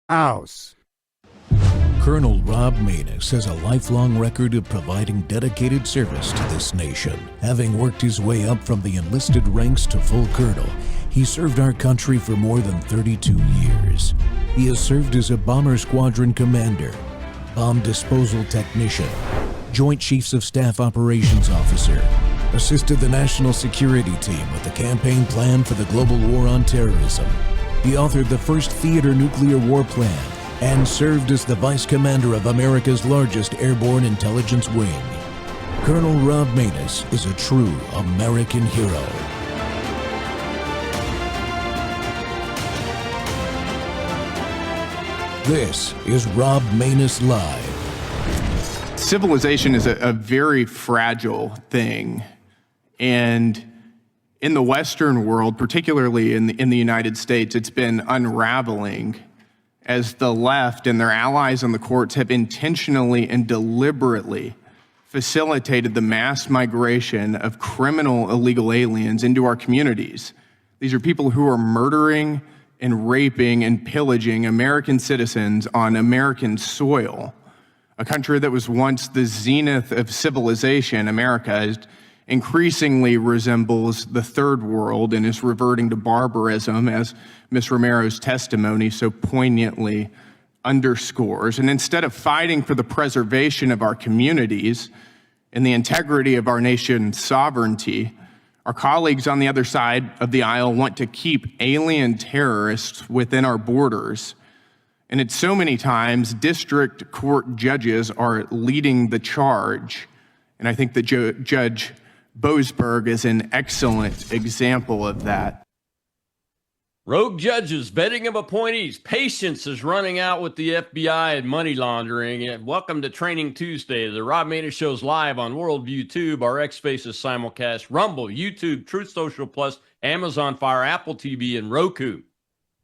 House. Colonel Rob Maness has a lifelong record of providing dedicated service to this nation. Having worked his way up from the enlisted ranks to full colonel, he served our country for more than 32 years. He has served as a bomber squadron commander, bomb disposal technician, Joint Chiefs of Staff Operations Officer, assisted the National Security Team with the campaign plan for the global war on terrorism. He authored the first theater nuclear war plan and served as the Vice Commander of America's largest airborne intelligence wing. Colonel Rob Maness is a true American hero. This is Rob Maness Live. Civilization is a very fragile thing. And in the Western world, particularly in the United States, it's been unraveling as the left and their allies in the courts have intentionally and deliberately facilitated the mass migration of criminal illegal aliens into our communities. These are people who are murdering and raping and pillaging American citizens on American soil. A country that was once the zenith of civilization, America, increasingly resembles the third world and is reverting to barbarism, as Ms. Romero's testimony so poignantly underscores. And instead of fighting for the preservation of our communities and the integrity of our nation's sovereignty, our colleagues on the other side of the aisle want to keep alien terrorists within our borders. And it's so many times district court judges are leading the charge. And I think that Judge Boasberg is an excellent example of that. Rogue judges, vetting of appointees, patience is running out with the FBI and money laundering. And welcome to Training Tuesday. The Rob Maness Show's live on Worldview Tube, our X Spaces simulcast, Rumble, YouTube, Truth Social Plus, Amazon Fire, Apple TV, and Roku.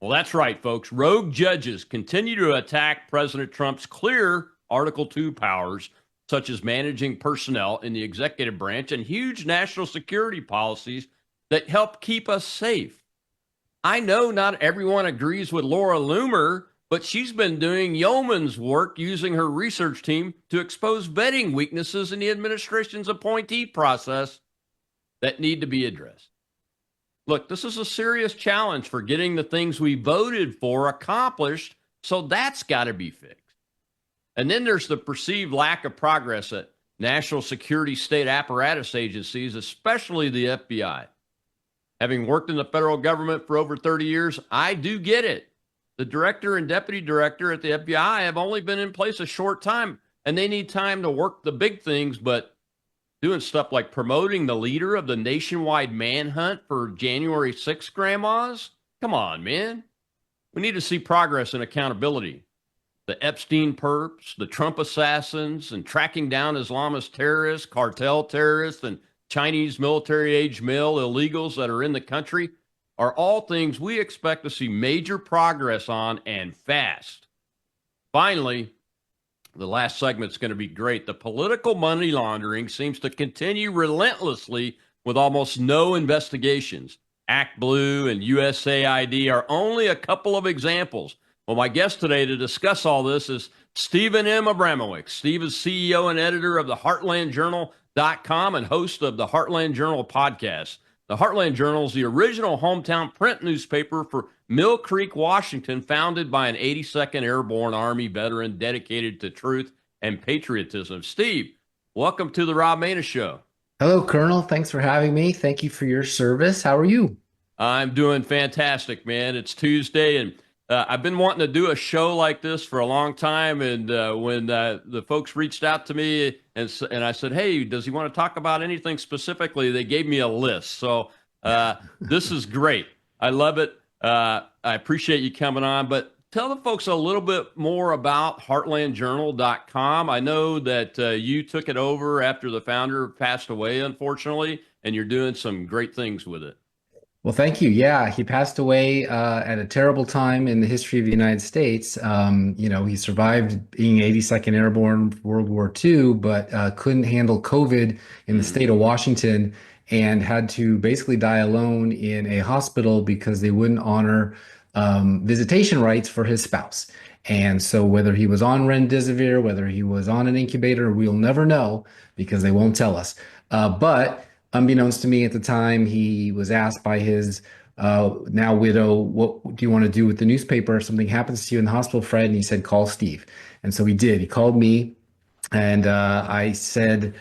Well, that's right, folks. Rogue judges continue to attack President Trump's clear Article 2 powers, such as managing personnel in the executive branch and huge national security policies that help keep us safe. I know not everyone agrees with Laura Loomer, but she's been doing yeoman's work using her research team to expose vetting weaknesses in the administration's appointee process that need to be addressed. Look, this is a serious challenge for getting the things we voted for accomplished, so that's got to be fixed. And then there's the perceived lack of progress at national security state apparatus agencies, especially the FBI. Having worked in the federal government for over 30 years, I do get it. The director and deputy director at the FBI have only been in place a short time, and they need time to work the big things, but doing stuff like promoting the leader of the nationwide manhunt for January 6th grandmas? Come on, man. We need to see progress and accountability. The Epstein perps, the Trump assassins, and tracking down Islamist terrorists, cartel terrorists, and Chinese military-age male illegals that are in the country are all things we expect to see major progress on, and fast. Finally, the last segment's going to be great. The political money laundering seems to continue relentlessly with almost no investigations. Act Blue and USAID are only a couple of examples. Well, my guest today to discuss all this is Stephen M. Abramowitz. Steve is CEO and editor of the HeartlandJournal.com and host of the Heartland Journal podcast. The Heartland Journal is the original hometown print newspaper for Mill Creek, Washington, founded by an 82nd Airborne Army veteran dedicated to truth and patriotism. Steve, welcome to the Rob Maness Show. Hello, Colonel. Thanks for having me. Thank you for your service. How are you? I'm doing fantastic, man. It's Tuesday, and I've been wanting to do a show like this for a long time, and when the folks reached out to me and I said, hey, does he want to talk about anything specifically, they gave me a list. So this is great. I love it. I appreciate you coming on, but tell the folks a little bit more about HeartlandJournal.com. I know that you took it over after the founder passed away, unfortunately, and you're doing some great things with it. Well, thank you. Yeah, he passed away at a terrible time in the history of the United States. He survived being 82nd Airborne World War II, but couldn't handle COVID in the state of Washington and had to basically die alone in a hospital because they wouldn't honor visitation rights for his spouse. And so whether he was on remdesivir, whether he was on an incubator, we'll never know because they won't tell us. But unbeknownst to me at the time, he was asked by his now widow, what do you want to do with the newspaper if something happens to you in the hospital, Fred? And he said, call Steve. And so he did. He called me, and I said,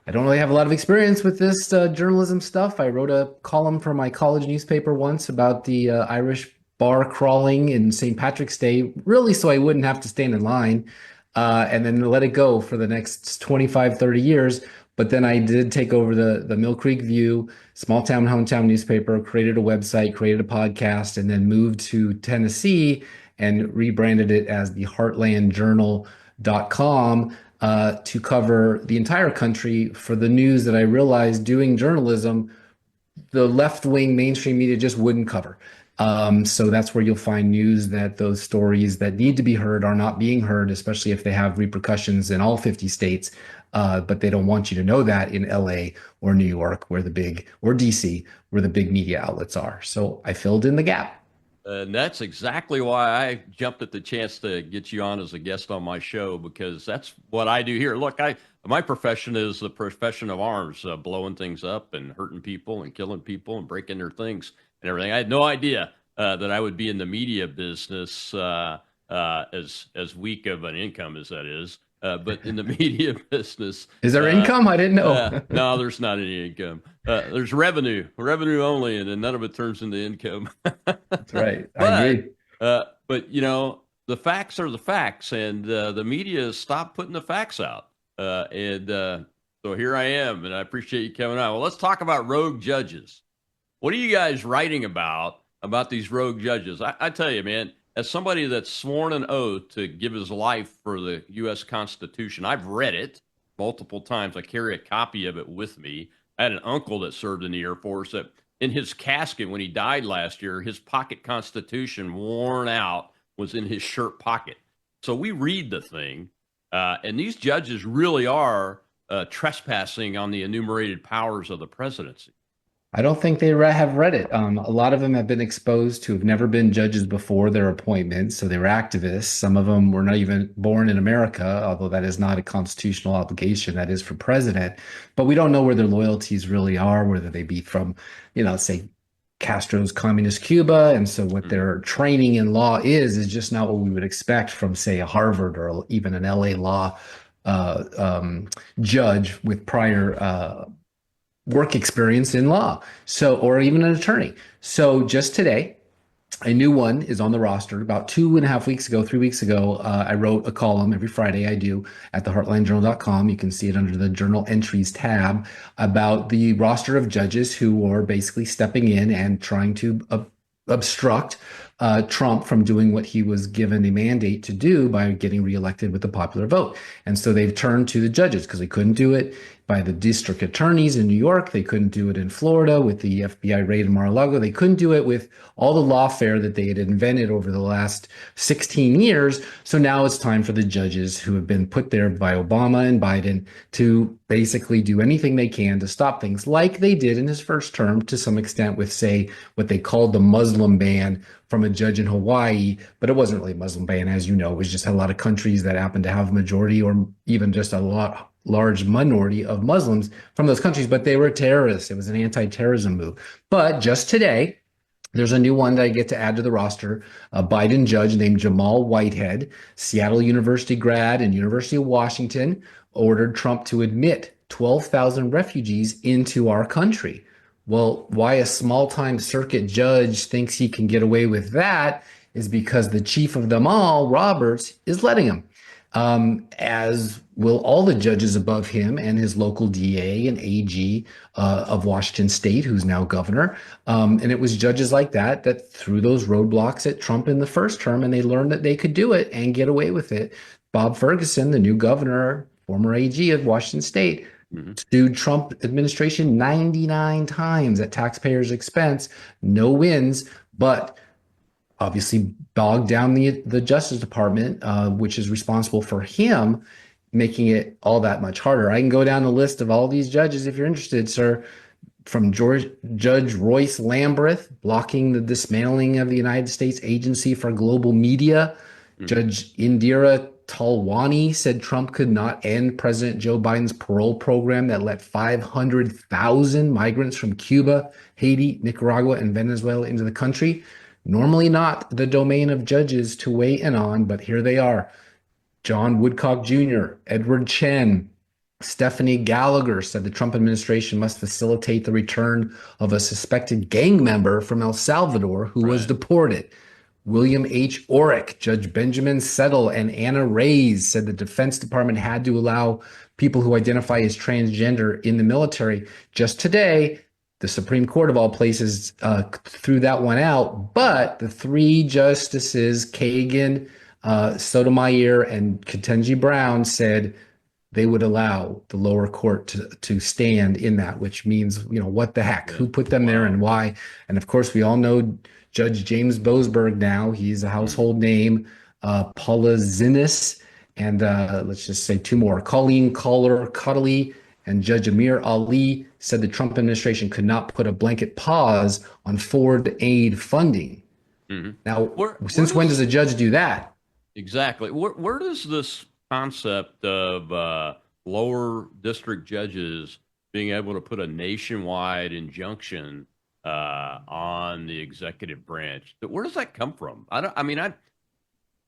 I don't really have a lot of experience with this journalism stuff. I wrote a column for my college newspaper once about the Irish bar crawling in St. Patrick's Day, really so I wouldn't have to stand in line, and then let it go for the next 25, 30 years. But then I did take over the Mill Creek View, small town, hometown newspaper, created a website, created a podcast, and then moved to Tennessee and rebranded it as the heartlandjournal.com to cover the entire country for the news that I realized doing journalism, the left-wing mainstream media just wouldn't cover. So that's where you'll find news that those stories that need to be heard are not being heard, especially if they have repercussions in all 50 states. But they don't want you to know that in LA or New York, or DC, where the big media outlets are. So I filled in the gap. And that's exactly why I jumped at the chance to get you on as a guest on my show, because that's what I do here. Look, my profession is the profession of arms, blowing things up and hurting people and killing people and breaking their things and everything. I had no idea that I would be in the media business, as weak of an income as that is. But in the media business, is there income? I didn't know. No, there's not any income. There's revenue only, and then none of it turns into income. That's right. I agree. But you know, the facts are the facts, and the media has stopped putting the facts out. So here I am, and I appreciate you coming on. Well, let's talk about rogue judges. What are you guys writing about these rogue judges? I tell you, man. As somebody that's sworn an oath to give his life for the U.S. Constitution, I've read it multiple times. I carry a copy of it with me. I had an uncle that served in the Air Force that in his casket when he died last year, his pocket Constitution, worn out, was in his shirt pocket. So we read the thing, and these judges really are trespassing on the enumerated powers of the presidency. I don't think they have read it. A lot of them have been exposed to have never been judges before their appointment, so they were activists. Some of them were not even born in America, although that is not a constitutional obligation. That is for president. But we don't know where their loyalties really are, whether they be from, say, Castro's communist Cuba. And so what their training in law is just not what we would expect from, say, a Harvard or even an LA law judge with prior work experience in law, or even an attorney. So just today, a new one is on the roster. About 2.5 weeks ago, 3 weeks ago, I wrote a column every Friday I do at theheartlandjournal.com. You can see it under the journal entries tab about the roster of judges who are basically stepping in and trying to obstruct Trump from doing what he was given a mandate to do by getting reelected with the popular vote. And so they've turned to the judges because they couldn't do it by the district attorneys in New York. They couldn't do it in Florida with the FBI raid in Mar-a-Lago. They couldn't do it with all the lawfare that they had invented over the last 16 years. So now it's time for the judges who have been put there by Obama and Biden to basically do anything they can to stop things like they did in his first term to some extent with, say, what they called the Muslim ban from a judge in Hawaii. But it wasn't really a Muslim ban, as you know. It was just a lot of countries that happened to have a majority or even just a large minority of Muslims from those countries, but they were terrorists. It was an anti-terrorism move. But just today, there's a new one that I get to add to the roster, a Biden judge named Jamal Whitehead, Seattle University grad and University of Washington, ordered Trump to admit 12,000 refugees into our country. Well, why a small-time circuit judge thinks he can get away with that is because the chief of them all, Roberts, is letting him. As will all the judges above him and his local DA and AG of Washington State, who's now governor. And it was judges like that threw those roadblocks at Trump in the first term, and they learned that they could do it and get away with it. Bob Ferguson, the new governor, former AG of Washington State, sued Trump administration 99 times at taxpayers' expense, no wins, but obviously bogged down the Justice Department, which is responsible for him, making it all that much harder. I can go down the list of all these judges if you're interested, sir. from Judge Royce Lamberth blocking the dismantling of the United States Agency for Global Media. Judge Indira Talwani said Trump could not end President Joe Biden's parole program that let 500,000 migrants from Cuba, Haiti, Nicaragua, and Venezuela into the country. Normally not the domain of judges to weigh in on, but here they are. John Woodcock Jr., Edward Chen, Stephanie Gallagher said the Trump administration must facilitate the return of a suspected gang member from El Salvador who was deported. William H. Orrick, Judge Benjamin Settle, and Anna Reyes said the Defense Department had to allow people who identify as transgender in the military. Just today, the Supreme Court of all places threw that one out, but the three justices, Kagan, Sotomayor, and Ketanji Brown, said they would allow the lower court to stand in that, which means, what the heck? Who put them there and why? And of course, we all know Judge James Boasberg now. He's a household name. Paula Zinnis, and let's just say two more. Colleen Collar-Cottley and Judge Amir Ali said the Trump administration could not put a blanket pause on foreign aid funding. Now, since when does a judge do that? Exactly. Where does this concept of lower district judges being able to put a nationwide injunction on the executive branch, where does that come from?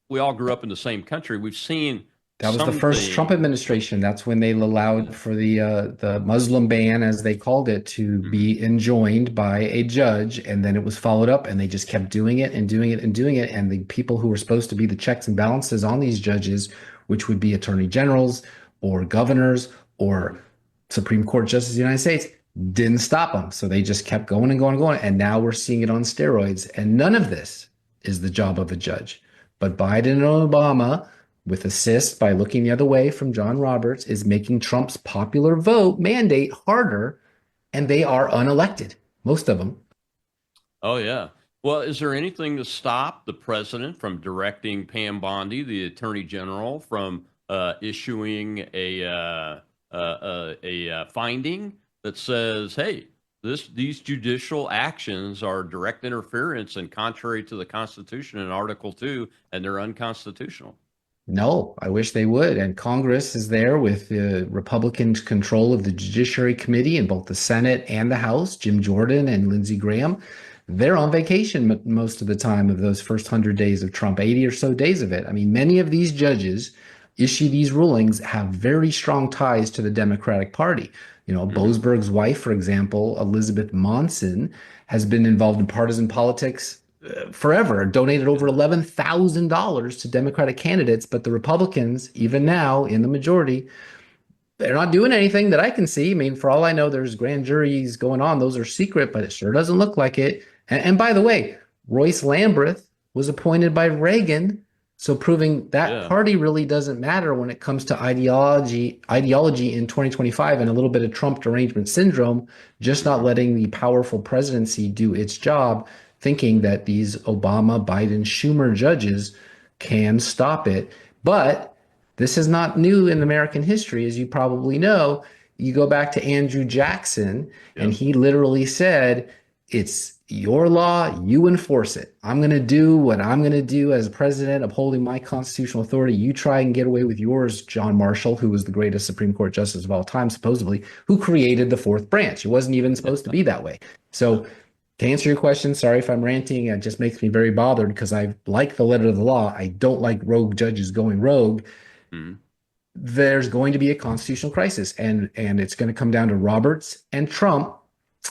We all grew up in the same country. We've seen that was the first Trump administration. That's when they allowed for the Muslim ban, as they called it, to be enjoined by a judge, and then it was followed up, and they just kept doing it and doing it and doing it. And the people who were supposed to be the checks and balances on these judges, which would be attorney generals or governors or Supreme Court justices of the United States, didn't stop them. So they just kept going and going and going. And now we're seeing it on steroids. And none of this is the job of a judge. But Biden and Obama, with assist by looking the other way from John Roberts, is making Trump's popular vote mandate harder. And they are unelected, most of them. Oh, yeah. Well, is there anything to stop the president from directing Pam Bondi, the attorney general, from issuing a finding that says, hey, these judicial actions are direct interference and contrary to the Constitution in Article 2, and they're unconstitutional? No, I wish they would. And Congress is there with the Republican control of the Judiciary Committee in both the Senate and the House, Jim Jordan and Lindsey Graham. They're on vacation most of the time of those first 100 days of Trump, 80 or so days of it. I mean, many of these judges issue these rulings have very strong ties to the Democratic Party. Boasberg's wife, for example, Elizabeth Monson, has been involved in partisan politics forever, donated over $11,000 to Democratic candidates. But the Republicans, even now in the majority, they're not doing anything that I can see. I mean, for all I know, there's grand juries going on. Those are secret, but it sure doesn't look like it. And by the way, Royce Lamberth was appointed by Reagan. So proving that party really doesn't matter when it comes to ideology in 2025, and a little bit of Trump derangement syndrome, just not letting the powerful presidency do its job, thinking that these Obama, Biden, Schumer judges can stop it. But this is not new in American history, as you probably know. You go back to Andrew Jackson, and he literally said, it's your law, you enforce it. I'm going to do what I'm going to do as president, upholding my constitutional authority. You try and get away with yours, John Marshall, who was the greatest Supreme Court justice of all time, supposedly, who created the fourth branch. It wasn't even supposed to be that way. So to answer your question, sorry if I'm ranting. It just makes me very bothered because I like the letter of the law. I don't like rogue judges going rogue. There's going to be a constitutional crisis, and it's going to come down to Roberts and Trump,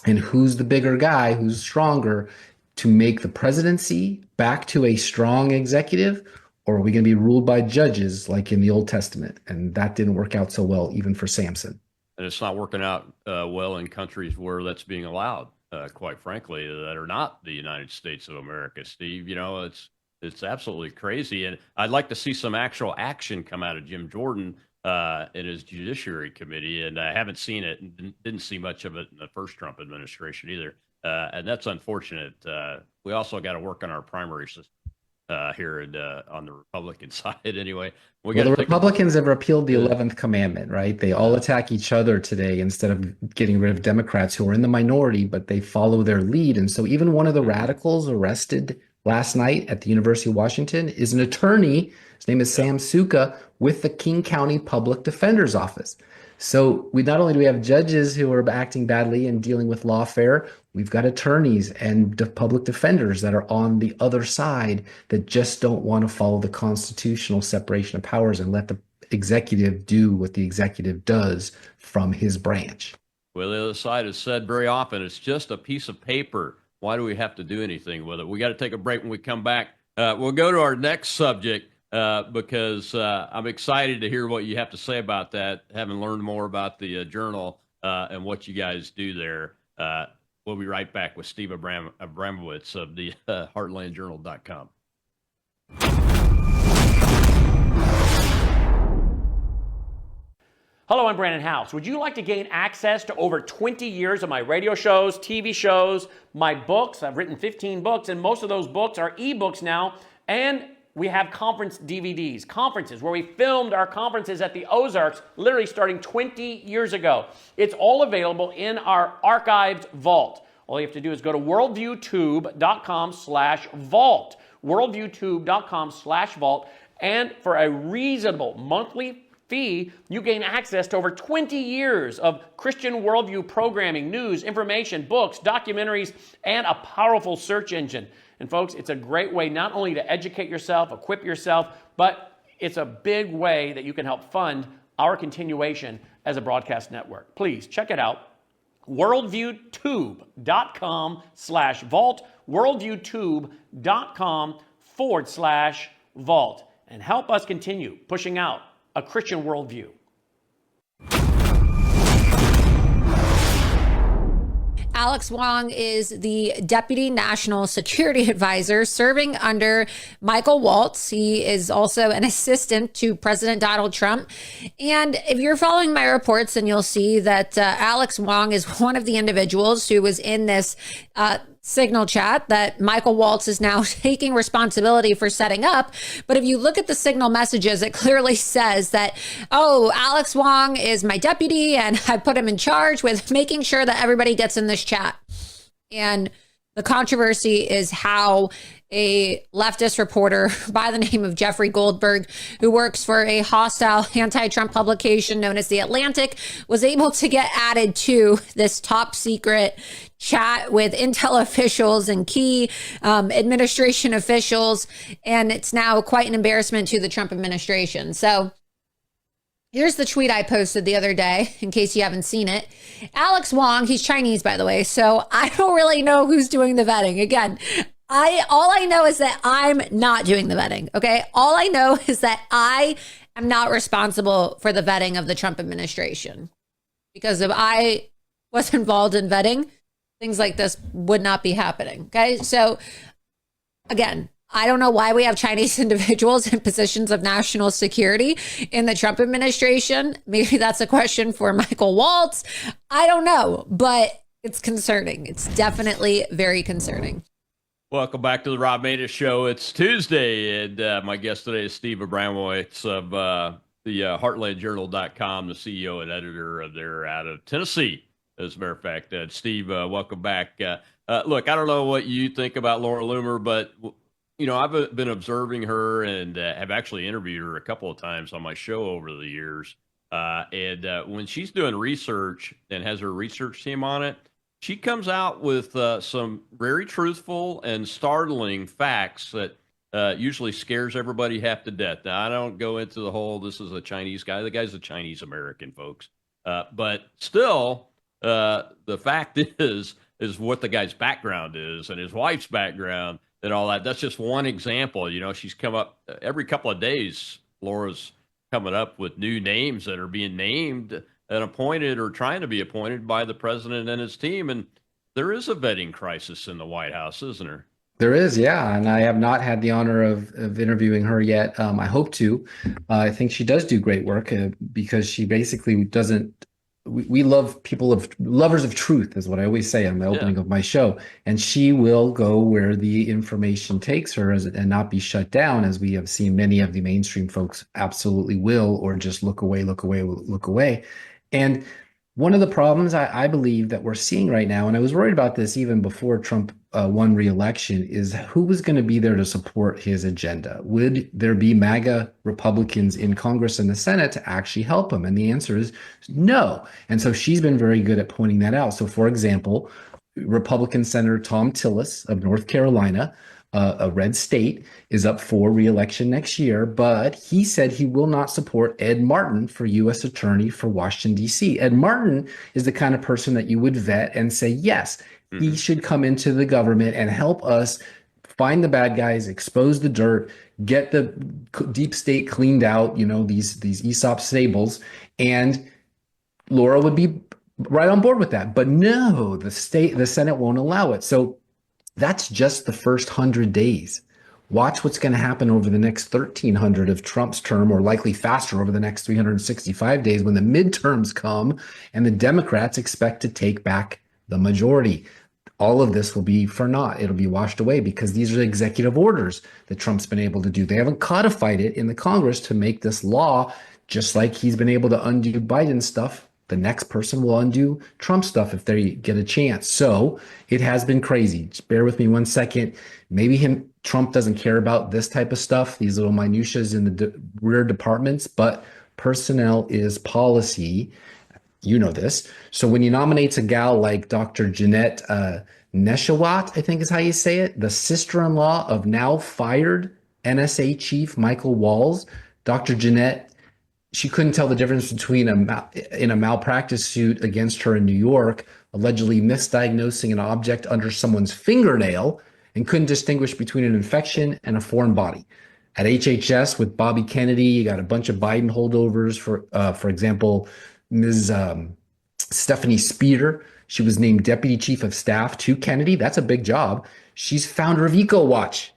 and who's the bigger guy, who's stronger, to make the presidency back to a strong executive, or are we going to be ruled by judges like in the Old Testament? And that didn't work out so well, even for Samson. And it's not working out well in countries where that's being allowed, quite frankly, that are not the United States of America, Steve. It's absolutely crazy. And I'd like to see some actual action come out of Jim Jordan in his Judiciary Committee, and I haven't seen it, and didn't see much of it in the first Trump administration either. And that's unfortunate. We also got to work on our primary system here on the Republican side. Anyway, we Well, got the to take Republicans have repealed the 11th commandment, right? They all attack each other today instead of getting rid of Democrats who are in the minority, but they follow their lead. And so even one of the radicals arrested last night at the University of Washington is an attorney. His name is Sam Suka with the King County Public Defender's Office. So we not only do we have judges who are acting badly and dealing with lawfare, we've got attorneys and public defenders that are on the other side that just don't want to follow the constitutional separation of powers and let the executive do what the executive does from his branch. Well, the other side has said very often, it's just a piece of paper. Why do we have to do anything with it? We got to take a break. When we come back, we'll go to our next subject. Because I'm excited to hear what you have to say about that, having learned more about the journal and what you guys do there. We'll be right back with Steve Abramowitz of the heartlandjournal.com. Hello, I'm Brandon House. Would you like to gain access to over 20 years of my radio shows, TV shows, my books? I've written 15 books, and most of those books are ebooks now, and we have conference DVDs, conferences where we filmed our conferences at the Ozarks, literally starting 20 years ago. It's all available in our archived vault. All you have to do is go to worldviewtube.com/vault, worldviewtube.com/vault, and for a reasonable monthly fee, you gain access to over 20 years of Christian worldview programming, news, information, books, documentaries, and a powerful search engine. And folks, it's a great way not only to educate yourself, equip yourself, but it's a big way that you can help fund our continuation as a broadcast network. Please check it out. worldviewtube.com/vault, worldviewtube.com/vault, and help us continue pushing out a Christian worldview. Alex Wong is the Deputy National Security Advisor serving under Michael Waltz. He is also an assistant to President Donald Trump. And if you're following my reports, then you'll see that Alex Wong is one of the individuals who was in this Signal chat that Michael Waltz is now taking responsibility for setting up. But if you look at the Signal messages, it clearly says that, oh, Alex Wong is my deputy and I put him in charge with making sure that everybody gets in this chat. And the controversy is how a leftist reporter by the name of Jeffrey Goldberg, who works for a hostile anti-Trump publication known as The Atlantic, was able to get added to this top secret chat with intel officials and key administration officials. And it's now quite an embarrassment to the Trump administration. So here's the tweet I posted the other day, in case you haven't seen it. Alex Wong, he's Chinese, by the way, so I don't really know who's doing the vetting. Again, all I know is that I'm not doing the vetting, okay? All I know is that I am not responsible for the vetting of the Trump administration. Because if I was involved in vetting, things like this would not be happening, okay? So, again, I don't know why we have Chinese individuals in positions of national security in the Trump administration. Maybe that's a question for Michael Waltz. I don't know, but it's concerning. It's definitely very concerning. Welcome back to the Rob Maness Show. It's Tuesday, and my guest today is Steve Abramowitz of the heartlandjournal.com, the CEO and editor of there out of Tennessee, as a matter of fact. Steve, welcome back. Look, I don't know what you think about Laura Loomer, but you know, I've been observing her and have actually interviewed her a couple of times on my show over the years. And when she's doing research and has her research team on it, she comes out with some very truthful and startling facts that usually scares everybody half to death. Now, I don't go into the whole, this is a Chinese guy. The guy's a Chinese American, folks. But still, the fact is what the guy's background is and his wife's background and all that. That's just one example. You know, she's come up every couple of days. Laura's coming up with new names that are being named and appointed or trying to be appointed by the president and his team. And there is a vetting crisis in the White House, isn't there? There is, yeah. And I have not had the honor of interviewing her yet. I hope to. I think she does do great work because she basically doesn't we love people of lovers of truth is what I always say on the opening of my show. And she will go where the information takes her and not be shut down, as we have seen many of the mainstream folks absolutely will, or just look away, look away, look away. And one of the problems I believe that we're seeing right now, and I was worried about this even before Trump won re-election, is who was going to be there to support his agenda? Would there be MAGA Republicans in Congress and the Senate to actually help him? And the answer is no. And so she's been very good at pointing that out. So, for example, Republican Senator Tom Tillis of North Carolina, a red state, is up for re-election next year, but he said he will not support Ed Martin for U.S. Attorney for Washington, D.C. Ed Martin is the kind of person that you would vet and say, yes, he should come into the government and help us find the bad guys, expose the dirt, get the deep state cleaned out, these Aesop stables, and Laura would be right on board with that. But no, the Senate won't allow it. So that's just the first 100 days. Watch what's going to happen over the next 1,300 of Trump's term, or likely faster over the next 365 days when the midterms come and the Democrats expect to take back the majority. All of this will be for naught. It'll be washed away because these are executive orders that Trump's been able to do. They haven't codified it in the Congress to make this law, just like he's been able to undo Biden's stuff. The next person will undo Trump stuff if they get a chance. So it has been crazy. Just bear with me 1 second. Maybe Trump doesn't care about this type of stuff, these little minutiae in the rear departments, but personnel is policy. You know this. So when he nominates a gal like Dr. Jeanette Neshawat, I think is how you say it, the sister-in-law of now fired NSA chief Michael Walls, Dr. Jeanette, she couldn't tell the difference between in a malpractice suit against her in New York, allegedly misdiagnosing an object under someone's fingernail, and couldn't distinguish between an infection and a foreign body. At HHS with Bobby Kennedy, you got a bunch of Biden holdovers. For example, Ms. Stephanie Speeder, she was named Deputy Chief of Staff to Kennedy. That's a big job. She's founder of EcoWatch,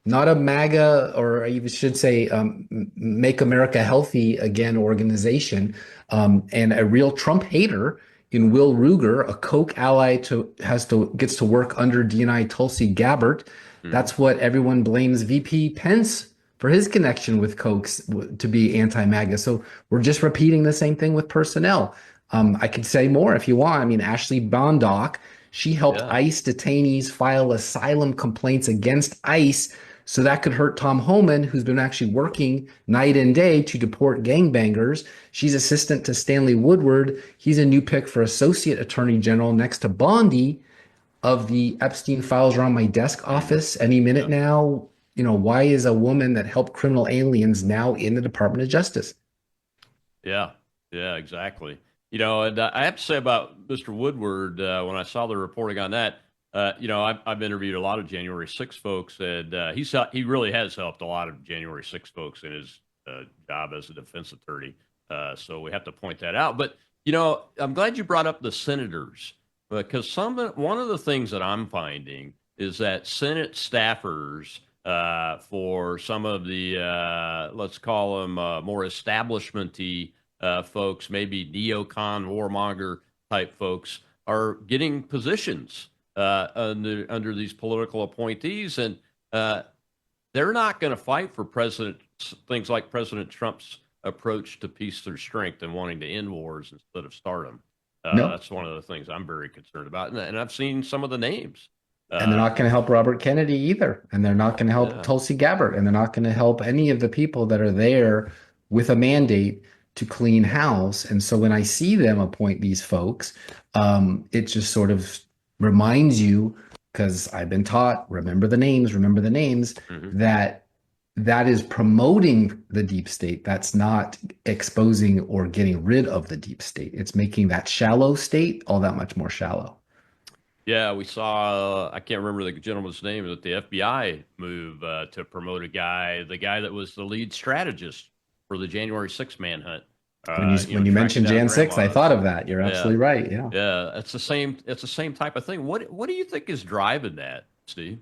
not a MAGA, or I should say Make America Healthy Again organization, and a real Trump hater in Will Ruger, a Koch ally gets to work under DNI Tulsi Gabbard. That's what everyone blames VP Pence for, his connection with Koch to be anti-MAGA. So we're just repeating the same thing with personnel. I could say more if you want. I mean, Ashley Bondoc, she helped ICE detainees file asylum complaints against ICE. So that could hurt Tom Homan, who's been actually working night and day to deport gangbangers. She's assistant to Stanley Woodward. He's a new pick for Associate Attorney General next to Bondi of the Epstein files are on my desk office any minute now. Why is a woman that helped criminal aliens now in the Department of Justice? Yeah, exactly. And I have to say about Mr. Woodward, when I saw the reporting on that, I've interviewed a lot of January 6 folks, and he really has helped a lot of January 6 folks in his job as a defense attorney. So we have to point that out. But, I'm glad you brought up the senators, because one of the things that I'm finding is that Senate staffers for some of the, let's call them more establishment-y folks, maybe neocon, warmonger type folks, are getting positions under these political appointees, and they're not going to fight for things like President Trump's approach to peace through strength and wanting to end wars instead of start them. No. That's one of the things I'm very concerned about, and I've seen some of the names. And they're not going to help Robert Kennedy either, and they're not going to help Tulsi Gabbard, and they're not going to help any of the people that are there with a mandate to clean house. And so when I see them appoint these folks, it just sort of reminds you, because I've been taught, remember the names, that is promoting the deep state. That's not exposing or getting rid of the deep state. It's making that shallow state all that much more shallow. Yeah, we saw, I can't remember the gentleman's name, but the FBI move to promote the guy that was the lead strategist for the January 6th manhunt. When you mentioned Jan 6, I thought of that. You're absolutely right. Yeah. Yeah, it's the same type of thing. What do you think is driving that, Steve?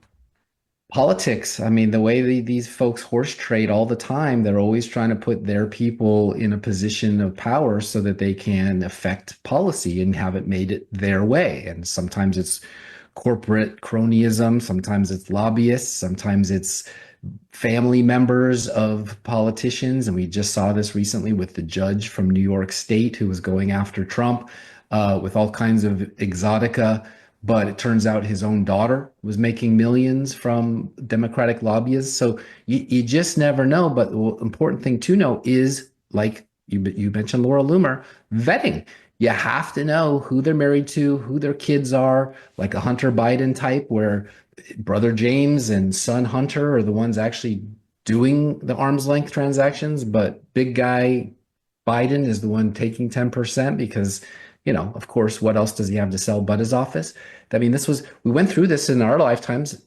Politics. I mean, the way these folks horse trade all the time, they're always trying to put their people in a position of power so that they can affect policy and have it made it their way. And sometimes it's corporate cronyism, sometimes it's lobbyists, sometimes it's family members of politicians. And we just saw this recently with the judge from New York State who was going after Trump with all kinds of exotica. But it turns out his own daughter was making millions from Democratic lobbyists. So you just never know. But the important thing to know is, like you mentioned Laura Loomer, vetting. You have to know who they're married to, who their kids are, like a Hunter Biden type, where brother James and son Hunter are the ones actually doing the arm's length transactions, but big guy Biden is the one taking 10% because, of course, what else does he have to sell but his office? I mean, we went through this in our lifetimes.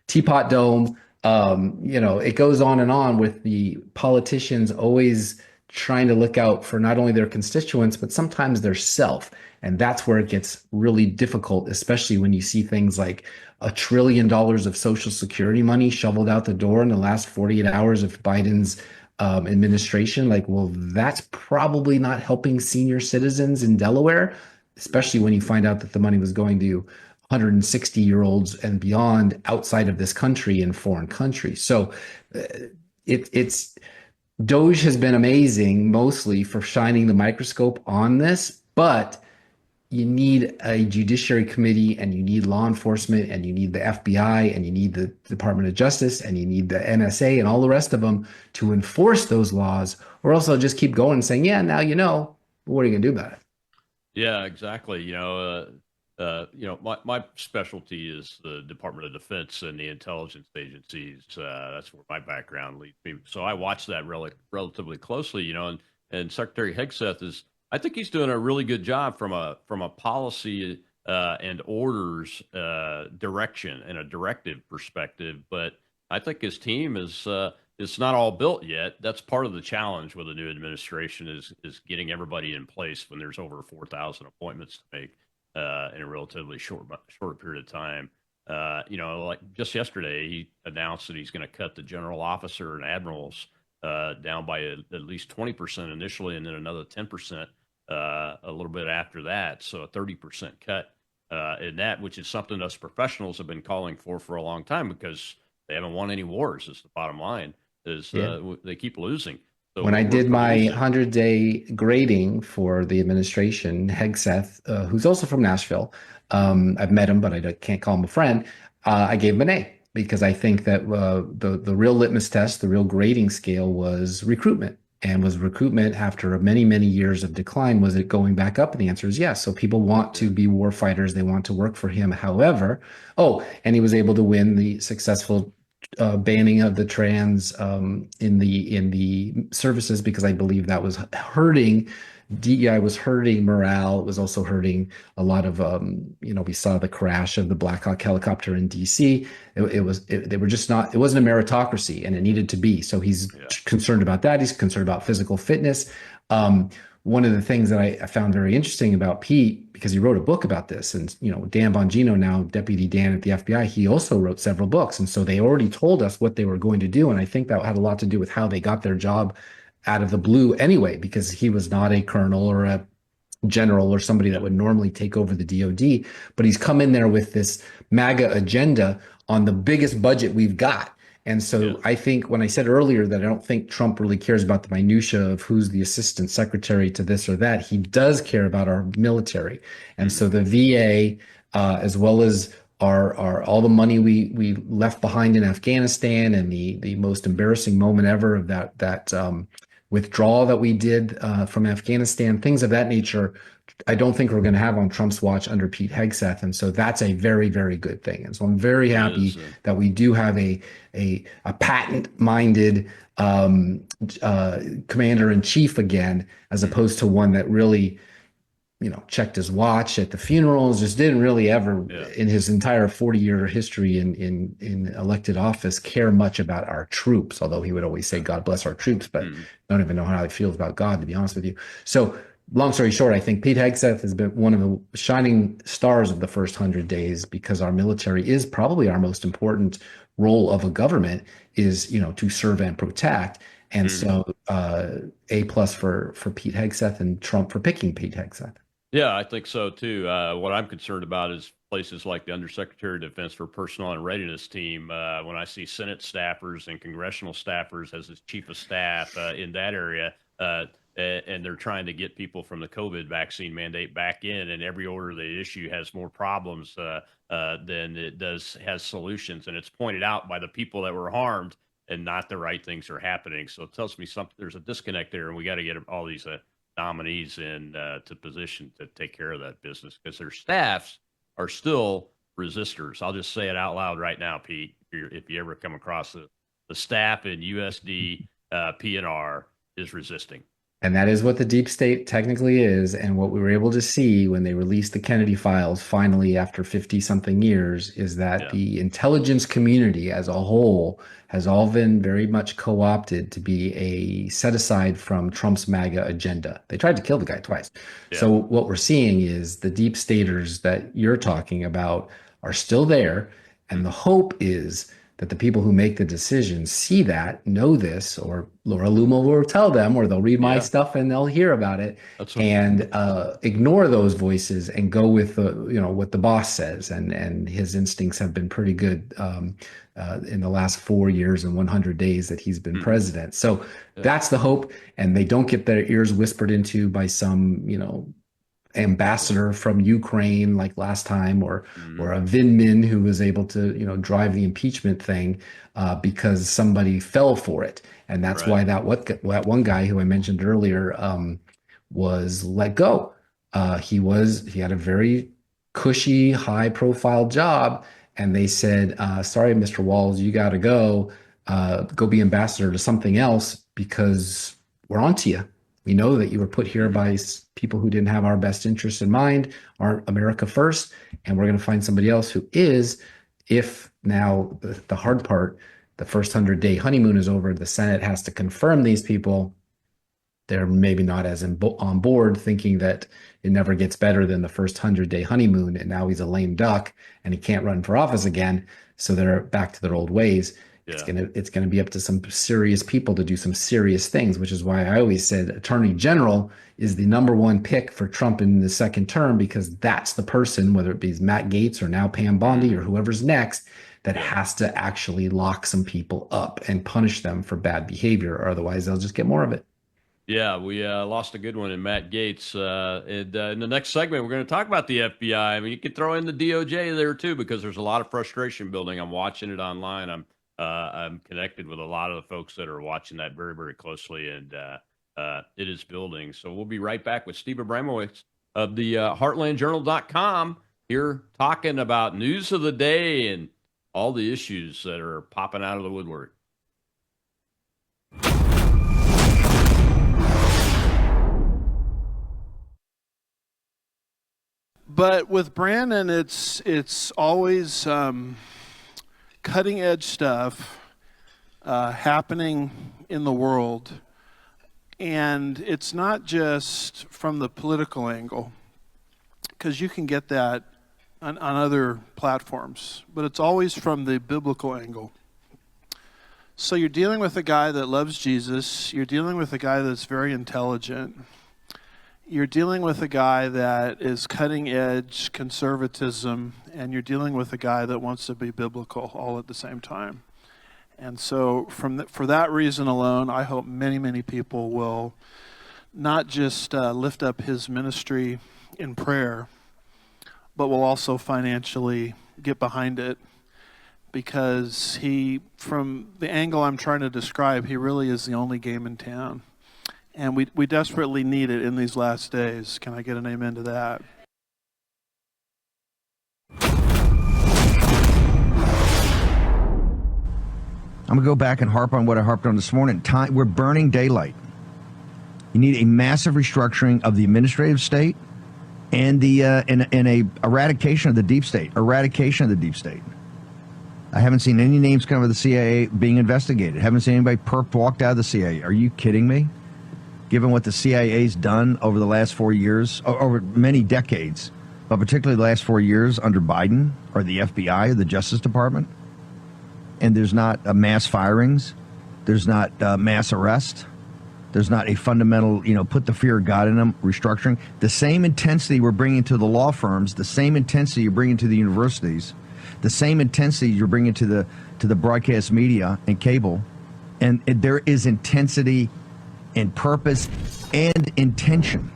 Teapot Dome. It goes on and on with the politicians always trying to look out for not only their constituents, but sometimes their self. And that's where it gets really difficult, especially when you see things like $1 trillion of Social Security money shoveled out the door in the last 48 hours of Biden's administration. Like, well, that's probably not helping senior citizens in Delaware, especially when you find out that the money was going to 160-year-olds and beyond outside of this country in foreign countries. So it's Doge has been amazing, mostly for shining the microscope on this, but you need a judiciary committee, and you need law enforcement, and you need the FBI, and you need the Department of Justice, and you need the NSA and all the rest of them to enforce those laws, or else they'll just keep going and saying, yeah, now what are you going to do about it? Yeah, exactly. My specialty is the Department of Defense and the intelligence agencies. That's where my background leads me. So I watch that relatively closely, and Secretary Hegseth I think he's doing a really good job from a policy and orders direction and a directive perspective. But I think his team it's not all built yet. That's part of the challenge with the new administration is getting everybody in place when there's over 4,000 appointments to make in a relatively short period of time. Like just yesterday, he announced that he's going to cut the general officer and admirals down by at least 20% initially, and then another 10% a little bit after that. So a 30% cut in that, which is something us professionals have been calling for a long time, because they haven't won any wars. Is the bottom line. They keep losing. So when I did my 100-day grading for the administration, Hegseth, who's also from Nashville, I've met him, but I can't call him a friend. I gave him an A, because I think that the real litmus test, the real grading scale was recruitment. And was recruitment, after many, many years of decline, was it going back up? And the answer is yes. So people want to be war fighters. They want to work for him. However, and he was able to win the successful banning of the trans in the services, because I believe that was hurting. DEI was hurting morale. It was also hurting a lot of, we saw the crash of the Black Hawk helicopter in DC. It wasn't a meritocracy, and it needed to be. So he's concerned about that. He's concerned about physical fitness. One of the things that I found very interesting about Pete, because he wrote a book about this, and Dan Bongino, now Deputy Dan at the FBI, he also wrote several books, and so they already told us what they were going to do, and I think that had a lot to do with how they got their job out of the blue anyway, because he was not a colonel or a general or somebody that would normally take over the DOD, but he's come in there with this MAGA agenda on the biggest budget we've got. And so I think when I said earlier that I don't think Trump really cares about the minutia of who's the assistant secretary to this or that, he does care about our military. And so the VA, as well as our all the money we left behind in Afghanistan, and the most embarrassing moment ever of that withdrawal that we did from Afghanistan, things of that nature, I don't think we're going to have on Trump's watch under Pete Hegseth. And so that's a very, very good thing. And so I'm very happy that we do have a patent-minded commander-in-chief again, as opposed to one that really, checked his watch at the funerals, just didn't really ever in his entire 40-year history in elected office care much about our troops, although he would always say, God bless our troops, but I don't even know how he feels about God, to be honest with you. So long story short, I think Pete Hegseth has been one of the shining stars of the first 100 days because our military is probably our most important role of a government is, to serve and protect. And so A+ for Pete Hegseth and Trump for picking Pete Hegseth. Yeah, I think so too. What I'm concerned about is places like the Undersecretary of Defense for Personnel and Readiness team. When I see Senate staffers and congressional staffers as his chief of staff in that area, and they're trying to get people from the COVID vaccine mandate back in, and every order they issue has more problems than it has solutions. And it's pointed out by the people that were harmed, and not the right things are happening. So it tells me there's a disconnect there, and we got to get all these nominees in to position to take care of that business, because their staffs are still resistors. I'll just say it out loud right now, Pete. If you ever come across the staff in USD PNR is resisting. And that is what the deep state technically is. And what we were able to see when they released the Kennedy files, finally, after 50 something years, is that the intelligence community as a whole has all been very much co-opted to be a set aside from Trump's MAGA agenda. They tried to kill the guy twice. Yeah. So what we're seeing is the deep staters that you're talking about are still there. And the hope is that the people who make the decisions see that, know this, or Laura Loomer will tell them, or they'll read my stuff and they'll hear about it, and ignore those voices and go with what the boss says. And his instincts have been pretty good in the last 4 years and 100 days that he's been president. So that's the hope, and they don't get their ears whispered into by some ambassador from Ukraine like last time, or a Vindman who was able to drive the impeachment thing because somebody fell for it. And that's why that one guy who I mentioned earlier was let go. He had a very cushy, high profile job, and they said, sorry, Mr. Walls, you got to go be ambassador to something else because we're onto you. We know that you were put here by people who didn't have our best interests in mind, aren't America first, and we're going to find somebody else who is. If now the hard part, the first 100-day honeymoon is over, the Senate has to confirm these people. They're maybe not as on board, thinking that it never gets better than the first 100-day honeymoon, and now he's a lame duck and he can't run for office again. So they're back to their old ways. Yeah. It's gonna be up to some serious people to do some serious things, which is why I always said Attorney General is the #1 pick for Trump in the second term, because that's the person, whether it be Matt Gaetz or now Pam Bondi or whoever's next, that has to actually lock some people up and punish them for bad behavior, or otherwise they'll just get more of it. Yeah, we lost a good one in Matt Gaetz. In the next segment, we're going to talk about the FBI. I mean, you could throw in the DOJ there too, because there's a lot of frustration building. I'm watching it online. I'm connected with a lot of the folks that are watching that very, very closely, and it is building. So we'll be right back with Steve Abramowitz of the HeartlandJournal.com here talking about news of the day and all the issues that are popping out of the woodwork. But with Brandon, it's always cutting edge stuff happening in the world, and it's not just from the political angle, because you can get that on other platforms, but it's always from the biblical angle. So you're dealing with a guy that loves Jesus, you're dealing with a guy that's very intelligent, you're dealing with a guy that is cutting edge conservatism, and you're dealing with a guy that wants to be biblical all at the same time. And so for that reason alone, I hope many, many people will not just lift up his ministry in prayer, but will also financially get behind it, because from the angle I'm trying to describe, he really is the only game in town. And we desperately need it in these last days. Can I get an amen to that? I'm going to go back and harp on what I harped on this morning. We're burning daylight. You need a massive restructuring of the administrative state and and a eradication of the deep state. Eradication of the deep state. I haven't seen any names come out of the CIA being investigated. Haven't seen anybody perp walked out of the CIA. Are you kidding me? given what the CIA's done over the last 4 years, over many decades, but particularly the last 4 years under Biden, or the FBI, or the Justice Department. And there's not mass firings, there's not mass arrest, there's not a fundamental, put the fear of God in them, restructuring. The same intensity we're bringing to the law firms, the same intensity you're bringing to the universities, the same intensity you're bringing to the broadcast media and cable. And there is intensity and purpose and intention.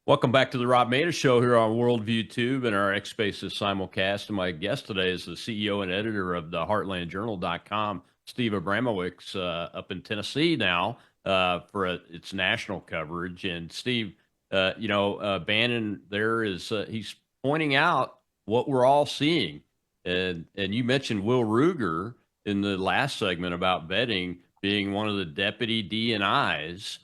Welcome back to the Rob Maness Show here on Worldview Tube and our X Spaces simulcast. And my guest today is the CEO and editor of the HeartlandJournal.com, Steve Abramowitz, up in Tennessee now for its national coverage. And Steve, Bannon there is he's pointing out what we're all seeing. And you mentioned Will Ruger in the last segment about vetting being one of the deputy DNIs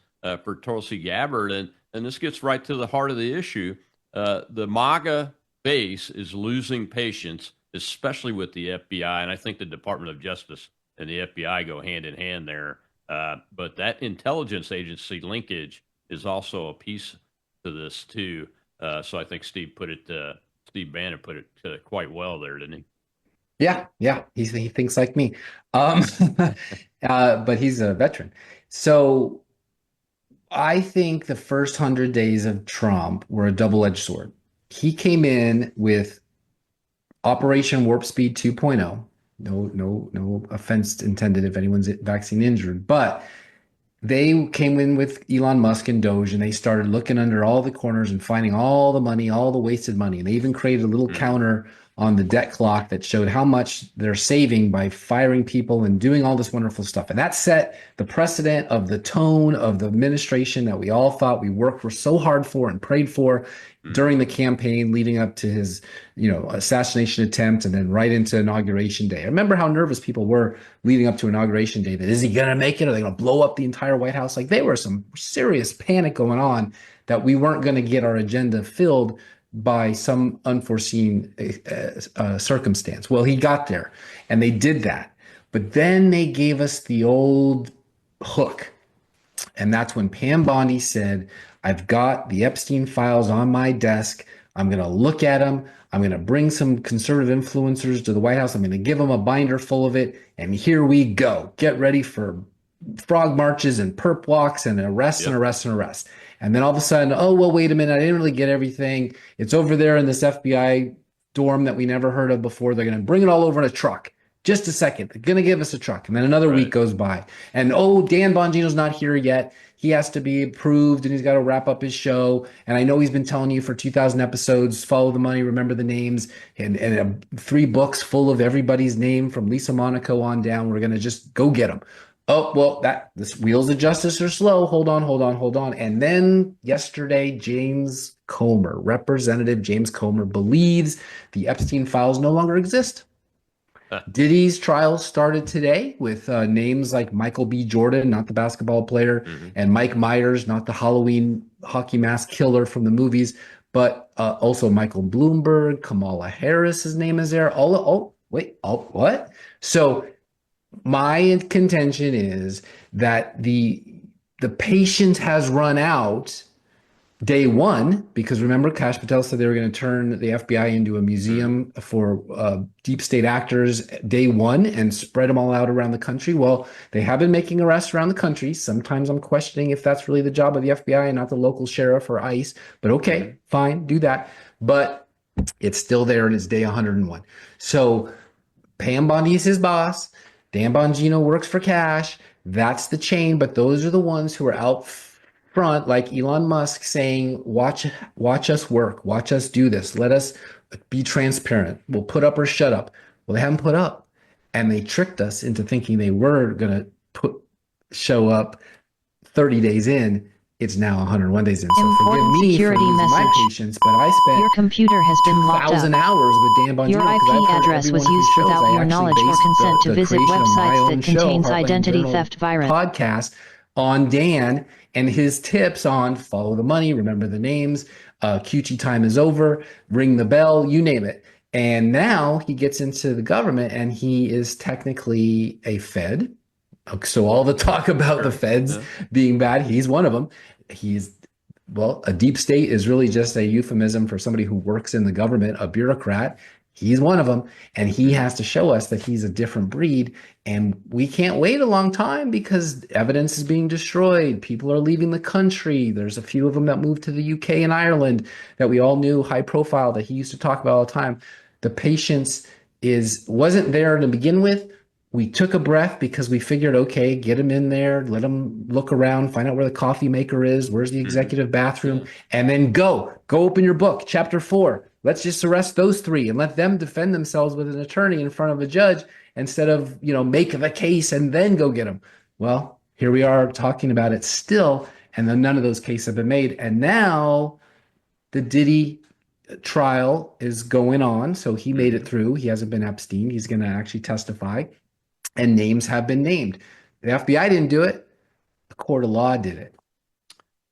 for Tulsi Gabbard. And this gets right to the heart of the issue. The MAGA base is losing patience, especially with the FBI. And I think the Department of Justice and the FBI go hand in hand there. But that intelligence agency linkage is also a piece to this, too. So I think Steve Bannon put it quite well there, didn't he? Yeah. He thinks like me. But he's a veteran. So I think the first 100 days of Trump were a double-edged sword. He came in with Operation Warp Speed 2.0. No offense intended if anyone's vaccine injured, but they came in with Elon Musk and Doge, and they started looking under all the corners and finding all the money, all the wasted money. And they even created a little counter on the debt clock that showed how much they're saving by firing people and doing all this wonderful stuff. And that set the precedent of the tone of the administration that we all thought we worked for so hard for and prayed for during the campaign leading up to his, assassination attempt and then right into Inauguration Day. I remember how nervous people were leading up to Inauguration Day, that is he going to make it? Are they going to blow up the entire White House? Like, there was some serious panic going on that we weren't going to get our agenda filled by some unforeseen circumstance. Well, he got there and they did that. But then they gave us the old hook. And that's when Pam Bondi said, I've got the Epstein files on my desk. I'm going to look at them. I'm going to bring some conservative influencers to the White House. I'm going to give them a binder full of it. And here we go. Get ready for frog marches and perp walks and arrests and arrests and arrests. And then all of a sudden, oh, well, wait a minute, I didn't really get everything. It's over there in this FBI dorm that we never heard of before. They're going to bring it all over in a truck. Just a second. They're going to give us a truck. And then another week goes by. And, Dan Bongino's not here yet. He has to be approved, and he's got to wrap up his show. And I know he's been telling you for 2,000 episodes, follow the money, remember the names, and 3 books full of everybody's name from Lisa Monaco on down. We're going to just go get them. Oh, well, the wheels of justice are slow. Hold on. And then yesterday, Representative James Comer believes the Epstein files no longer exist. Diddy's trial started today with names like Michael B. Jordan, not the basketball player, and Mike Myers, not the Halloween hockey mask killer from the movies, but also Michael Bloomberg, Kamala Harris, his name is there. What? So my contention is that the patience has run out day one, because remember, Kash Patel said they were going to turn the FBI into a museum for deep state actors day one and spread them all out around the country. Well, they have been making arrests around the country. Sometimes I'm questioning if that's really the job of the FBI and not the local sheriff or ICE. But okay, fine, do that. But it's still there, and it's day 101. So Pam Bondi is his boss. Dan Bongino works for Kash. That's the chain. But those are the ones who are out front, like Elon Musk, saying, watch us work, watch us do this, let us be transparent, we'll put up or shut up. Well, they haven't put up, and they tricked us into thinking they were going to show up 30 days in. It's now 101 days in. So forgive me for losing my patience, but I spent your computer has been locked 1,000 up. hours with Dan Bongino. Your IP address was used without your knowledge or consent to visit websites that contains identity theft virus podcast on Dan and his tips on follow the money, remember the names, QT time is over, ring the bell, you name it. And now he gets into the government, and he is technically a Fed, So all the talk about the feds being bad, he's one of them. Well, a deep state is really just a euphemism for somebody who works in the government, a bureaucrat. He's one of them, and he has to show us that he's a different breed. And we can't wait a long time because evidence is being destroyed. People are leaving the country. There's a few of them that moved to the UK and Ireland that we all knew, high profile, that he used to talk about all the time. The patience wasn't there to begin with. We took a breath because we figured, okay, get him in there, let him look around, find out where the coffee maker is, where's the executive bathroom, and then go open your book, chapter 4. Let's just arrest those 3 and let them defend themselves with an attorney in front of a judge instead of, make the case and then go get them. Well, here we are talking about it still, and then none of those cases have been made. And now the Diddy trial is going on. So he made it through. He hasn't been Epstein. He's going to actually testify. And names have been named. The FBI didn't do it. The court of law did it.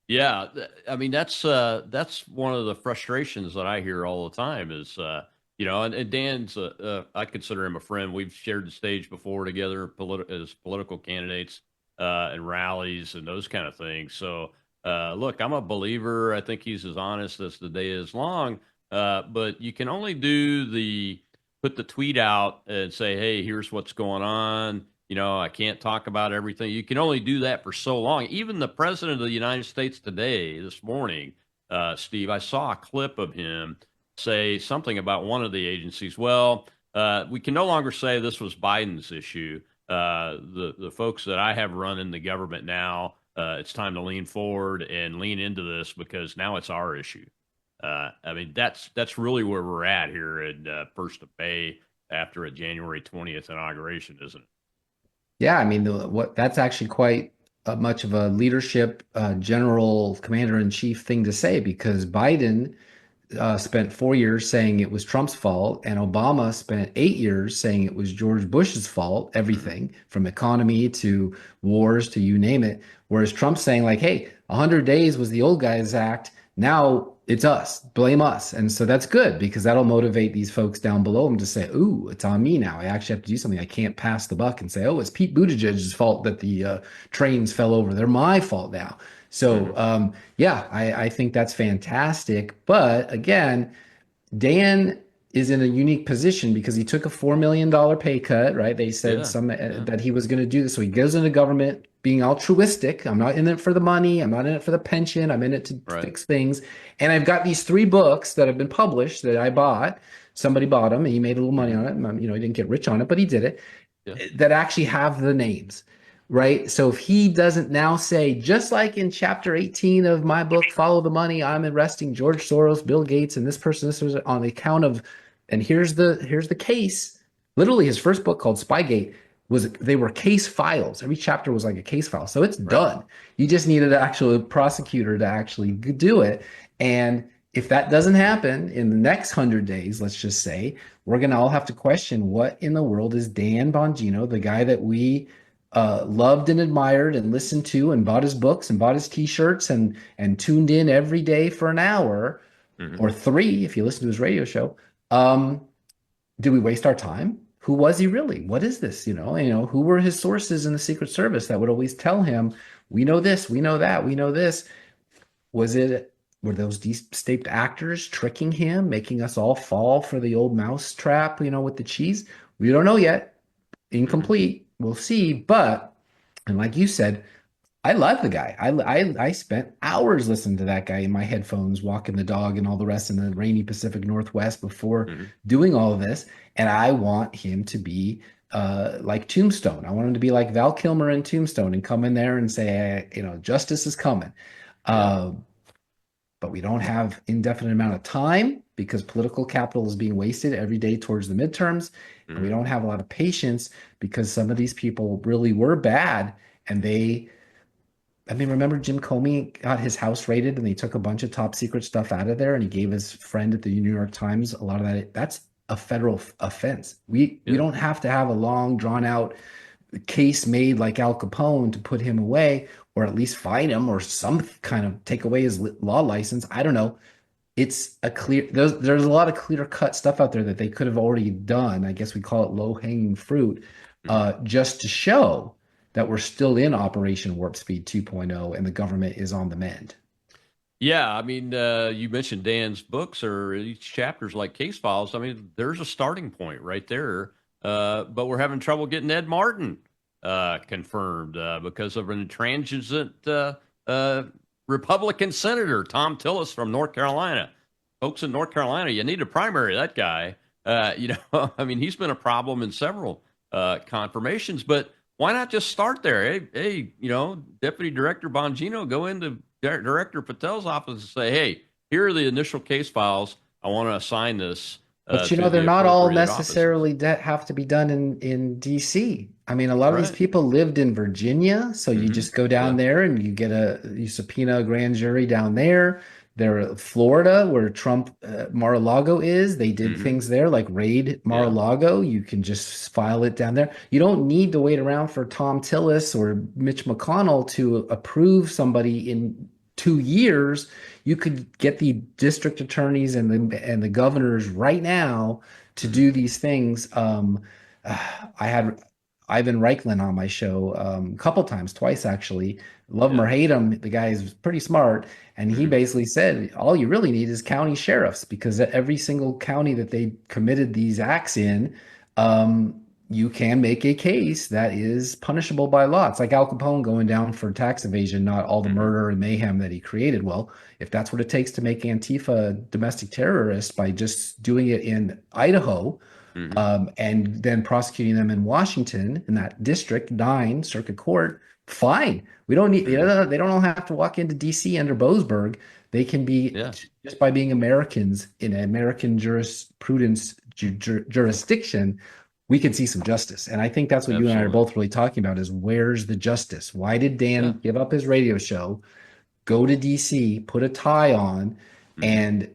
Yeah, I mean that's one of the frustrations that I hear all the time is and Dan's I consider him a friend. We've shared the stage before together as political candidates and rallies and those kind of things. So look, I'm a believer. I think he's as honest as the day is long. But you can only put the tweet out and say, hey, here's what's going on. I can't talk about everything. You can only do that for so long. Even the president of the United States today, this morning, Steve, I saw a clip of him say something about one of the agencies. Well, we can no longer say this was Biden's issue. The folks that I have running the government now, it's time to lean forward and lean into this because now it's our issue. I mean, that's really where we're at here in First of May after a January 20th inauguration, isn't it? Yeah, I mean, that's actually quite much of a leadership general commander-in-chief thing to say because Biden spent 4 years saying it was Trump's fault, and Obama spent 8 years saying it was George Bush's fault, everything from economy to wars to you name it. Whereas Trump's saying like, hey, 100 days was the old guy's act. Now it's us, blame us. And so that's good because that'll motivate these folks down below him to say, ooh, it's on me now. I actually have to do something. I can't pass the buck and say, oh, it's Pete Buttigieg's fault that the trains fell over. They're my fault now. So, I think that's fantastic. But again, Dan is in a unique position because he took a $4 million pay cut, right? They said that he was going to do this. So he goes into government being altruistic. I'm not in it for the money. I'm not in it for the pension. I'm in it to fix things. And I've got these 3 books that have been published that I bought. Somebody bought them and he made a little money on it. He didn't get rich on it, but he did it. That actually have the names. Right. So if he doesn't now say, just like in chapter 18 of my book, Follow the Money, I'm arresting George Soros, Bill Gates, and this was on the account of, and here's the case. Literally his first book called Spygate they were case files. Every chapter was like a case file. So it's done. You just needed an actual prosecutor to actually do it. And if that doesn't happen in the next 100 days, let's just say, we're going to all have to question what in the world is Dan Bongino, the guy that we loved and admired and listened to and bought his books and bought his t-shirts and tuned in every day for an hour or 3 if you listen to his radio show. Do we waste our time? Who was he really? What is this? Who were his sources in the Secret Service that would always tell him, we know this, we know that, we know this. Were those deep state actors tricking him, making us all fall for the old mouse trap, with the cheese? We don't know yet. Incomplete. We'll see. And like you said, I love the guy. I spent hours listening to that guy in my headphones, walking the dog and all the rest in the rainy Pacific Northwest before doing all of this. And I want him to be like Tombstone. I want him to be like Val Kilmer in Tombstone and come in there and say, justice is coming. But we don't have indefinite amount of time because political capital is being wasted every day towards the midterms. And we don't have a lot of patience because some of these people really were bad. And remember Jim Comey got his house raided and they took a bunch of top secret stuff out of there and he gave his friend at the New York Times a lot of that. That's a federal offense. We don't have to have a long drawn out case made like Al Capone to put him away or at least fine him or some kind of take away his law license. I don't know. It's there's a lot of clear cut stuff out there that they could have already done. I guess we call it low hanging fruit, just to show that we're still in Operation Warp Speed 2.0 and the government is on the mend. Yeah, I mean, you mentioned Dan's books or each chapter's like case files. I mean, there's a starting point right there. But we're having trouble getting Ed Martin confirmed because of an intransigent Republican senator, Tom Tillis from North Carolina. Folks in North Carolina, you need to primary that guy. I mean, he's been a problem in several confirmations, but why not just start there? Hey, Deputy Director Bongino, go into Director Patel's office and say, hey, here are the initial case files. I want to assign this. But they're not all necessarily have to be done in DC. I mean, a lot of these people lived in Virginia, so you just go down there and you subpoena a grand jury down there. They're Florida, where Trump Mar-a-Lago is. They did things there like raid Mar-a-Lago. You can just file it down there. You don't need to wait around for Tom Tillis or Mitch McConnell to approve somebody in 2 years. You could get the district attorneys and the governors right now to do these things. I had Ivan Reichland on my show a couple times, twice actually. Love him or hate him, the guy is pretty smart. And he basically said, all you really need is county sheriffs, because at every single county that they committed these acts in, you can make a case that is punishable by law. It's like Al Capone going down for tax evasion, not all the murder and mayhem that he created. Well, if that's what it takes to make Antifa a domestic terrorist by just doing it in Idaho, and then prosecuting them in Washington in that District 9 Circuit Court, fine. We don't need, they don't all have to walk into DC under Boasberg. They can be just by being Americans in an American jurisprudence jurisdiction. We can see some justice. And I think that's what you and I are both really talking about, is where's the justice? Why did Dan give up his radio show, go to DC, put a tie on, and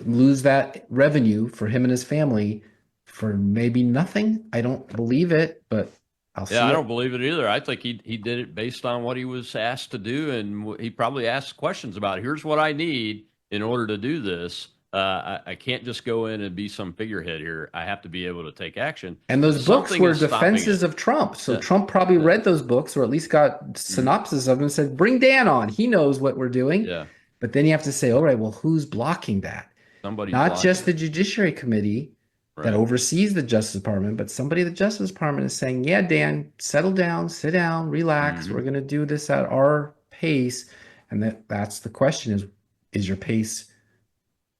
lose that revenue for him and his family for maybe nothing? I don't believe it, but I'll see. I don't believe it either. I think he did it based on what he was asked to do, and he probably asked questions about, here's what I need in order to do this. I can't just go in and be some figurehead here. I have to be able to take action. And those books were defenses of Trump. So Trump probably read those books, or at least got synopsis of them, and said, bring Dan on. He knows what we're doing. Yeah. But then you have to say, all right, well, who's blocking that? Somebody's Not blocking just the Judiciary Committee that oversees the Justice Department, but somebody at the Justice Department is saying, yeah, Dan, settle down, sit down, relax. We're going to do this at our pace. And that's the question is your pace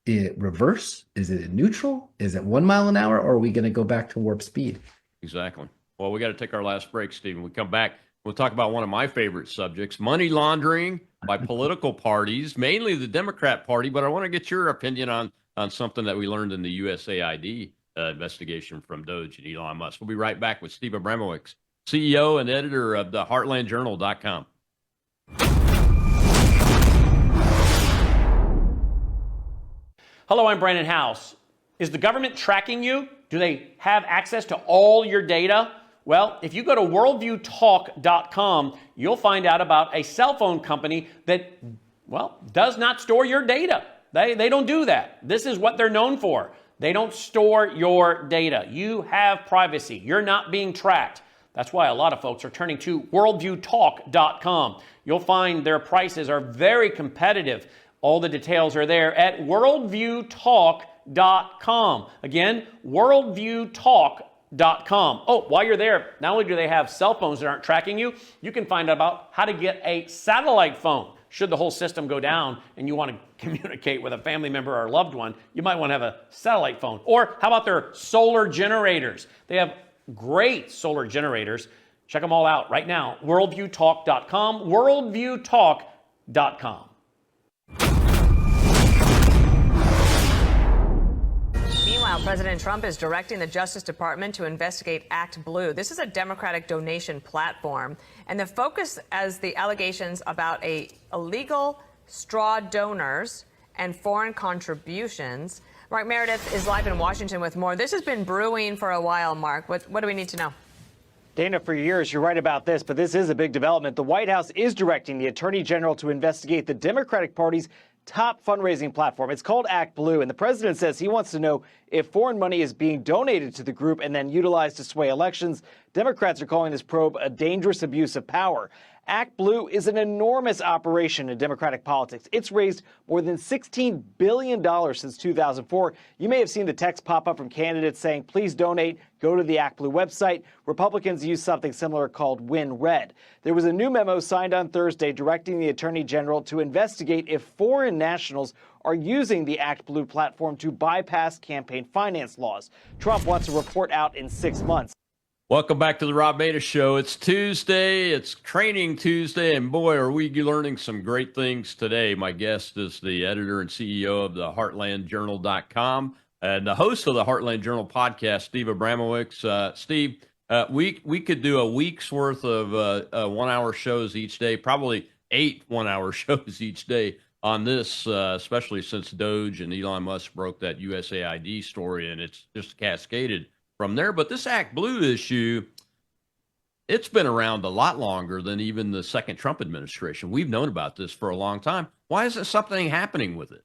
reverse? Is it neutral? Is it 1 mile an hour? Or are we going to go back to warp speed? Exactly. Well, we got to take our last break, Stephen. We come back, we'll talk about one of my favorite subjects, money laundering by political parties, mainly the Democrat Party. But I want to get your opinion on something that we learned in the USAID investigation from Doge and Elon Musk. We'll be right back with Steve Abramowitz, CEO and editor of the HeartlandJournal.com. Hello, I'm Brandon House. Is the government tracking you? Do they have access to all your data? Well, if you go to worldviewtalk.com, you'll find out about a cell phone company that, does not store your data. They don't do that. This is what they're known for. They don't store your data. You have privacy. You're not being tracked. That's why a lot of folks are turning to worldviewtalk.com. You'll find their prices are very competitive. All the details are there at worldviewtalk.com. Again, worldviewtalk.com. Oh, while you're there, not only do they have cell phones that aren't tracking you, you can find out about how to get a satellite phone. Should the whole system go down and you want to communicate with a family member or a loved one, you might want to have a satellite phone. Or how about their solar generators? They have great solar generators. Check them all out right now. worldviewtalk.com, worldviewtalk.com. Meanwhile, President Trump is directing the Justice Department to investigate Act Blue. This is a Democratic donation platform, and the focus as the allegations about illegal straw donors and foreign contributions. Mark Meredith is live in Washington with more. This has been brewing for a while, Mark. What do we need to know? Dana, for years, you're right about this, but this is a big development. The White House is directing the Attorney General to investigate the Democratic Party's top fundraising platform. It's called Act Blue, and the president says he wants to know if foreign money is being donated to the group and then utilized to sway elections. Democrats are calling this probe a dangerous abuse of power. Act Blue is an enormous operation in Democratic politics. It's raised more than $16 billion since 2004. You may have seen the text pop up from candidates saying, please donate, go to the Act Blue website. Republicans use something similar called Win Red. There was a new memo signed on Thursday directing the Attorney General to investigate if foreign nationals are using the Act Blue platform to bypass campaign finance laws. Trump wants a report out in 6 months. Welcome back to the Rob Meda Show. It's Tuesday. It's Training Tuesday, and boy, are we learning some great things today. My guest is the editor and CEO of the HeartlandJournal.com and the host of the Heartland Journal podcast, Steve Abramowitz. Steve, we could do a week's worth of 1 hour shows each day, probably 8 1 hour shows each day on this, especially since Doge and Elon Musk broke that USAID story, and it's just cascaded from there. But this Act Blue issue, it's been around a lot longer than even the second Trump administration. We've known about this for a long time. Why isn't something happening with it?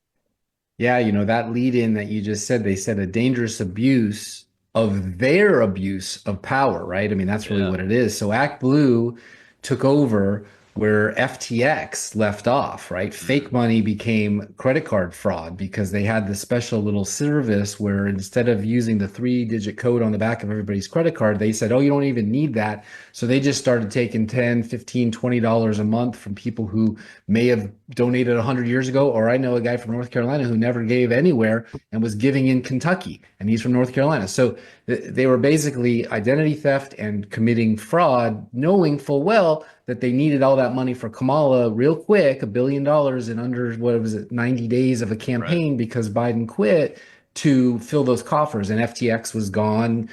Yeah, that lead in that you just said, they said a dangerous abuse of their abuse of power, right? I mean, that's really what it is. So Act Blue took over where FTX left off, right? Fake money became credit card fraud because they had this special little service where instead of using the 3-digit code on the back of everybody's credit card, they said, oh, you don't even need that. So they just started taking $10, $15, $20 a month from people who may have donated 100 years ago. Or I know a guy from North Carolina who never gave anywhere and was giving in Kentucky, and he's from North Carolina. So they were basically identity theft and committing fraud, knowing full well that they needed all that money for Kamala real quick, $1 billion in under, 90 days of a campaign, because Biden quit, to fill those coffers. And FTX was gone.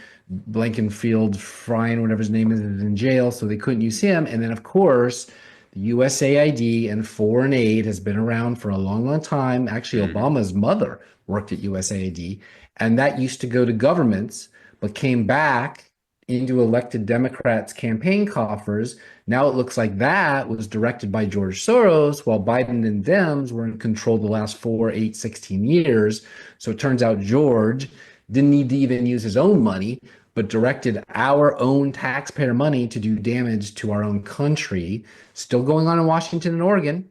Blankenfield, Fryen, whatever his name is in jail, so they couldn't use him. And then, of course, the USAID and foreign aid has been around for a long, long time. Actually, Obama's mother worked at USAID, and that used to go to governments, but came back into elected Democrats' campaign coffers. Now it looks like that was directed by George Soros, while Biden and Dems were in control the last 4, 8, 16 years. So it turns out George didn't need to even use his own money, but directed our own taxpayer money to do damage to our own country. Still going on in Washington and Oregon.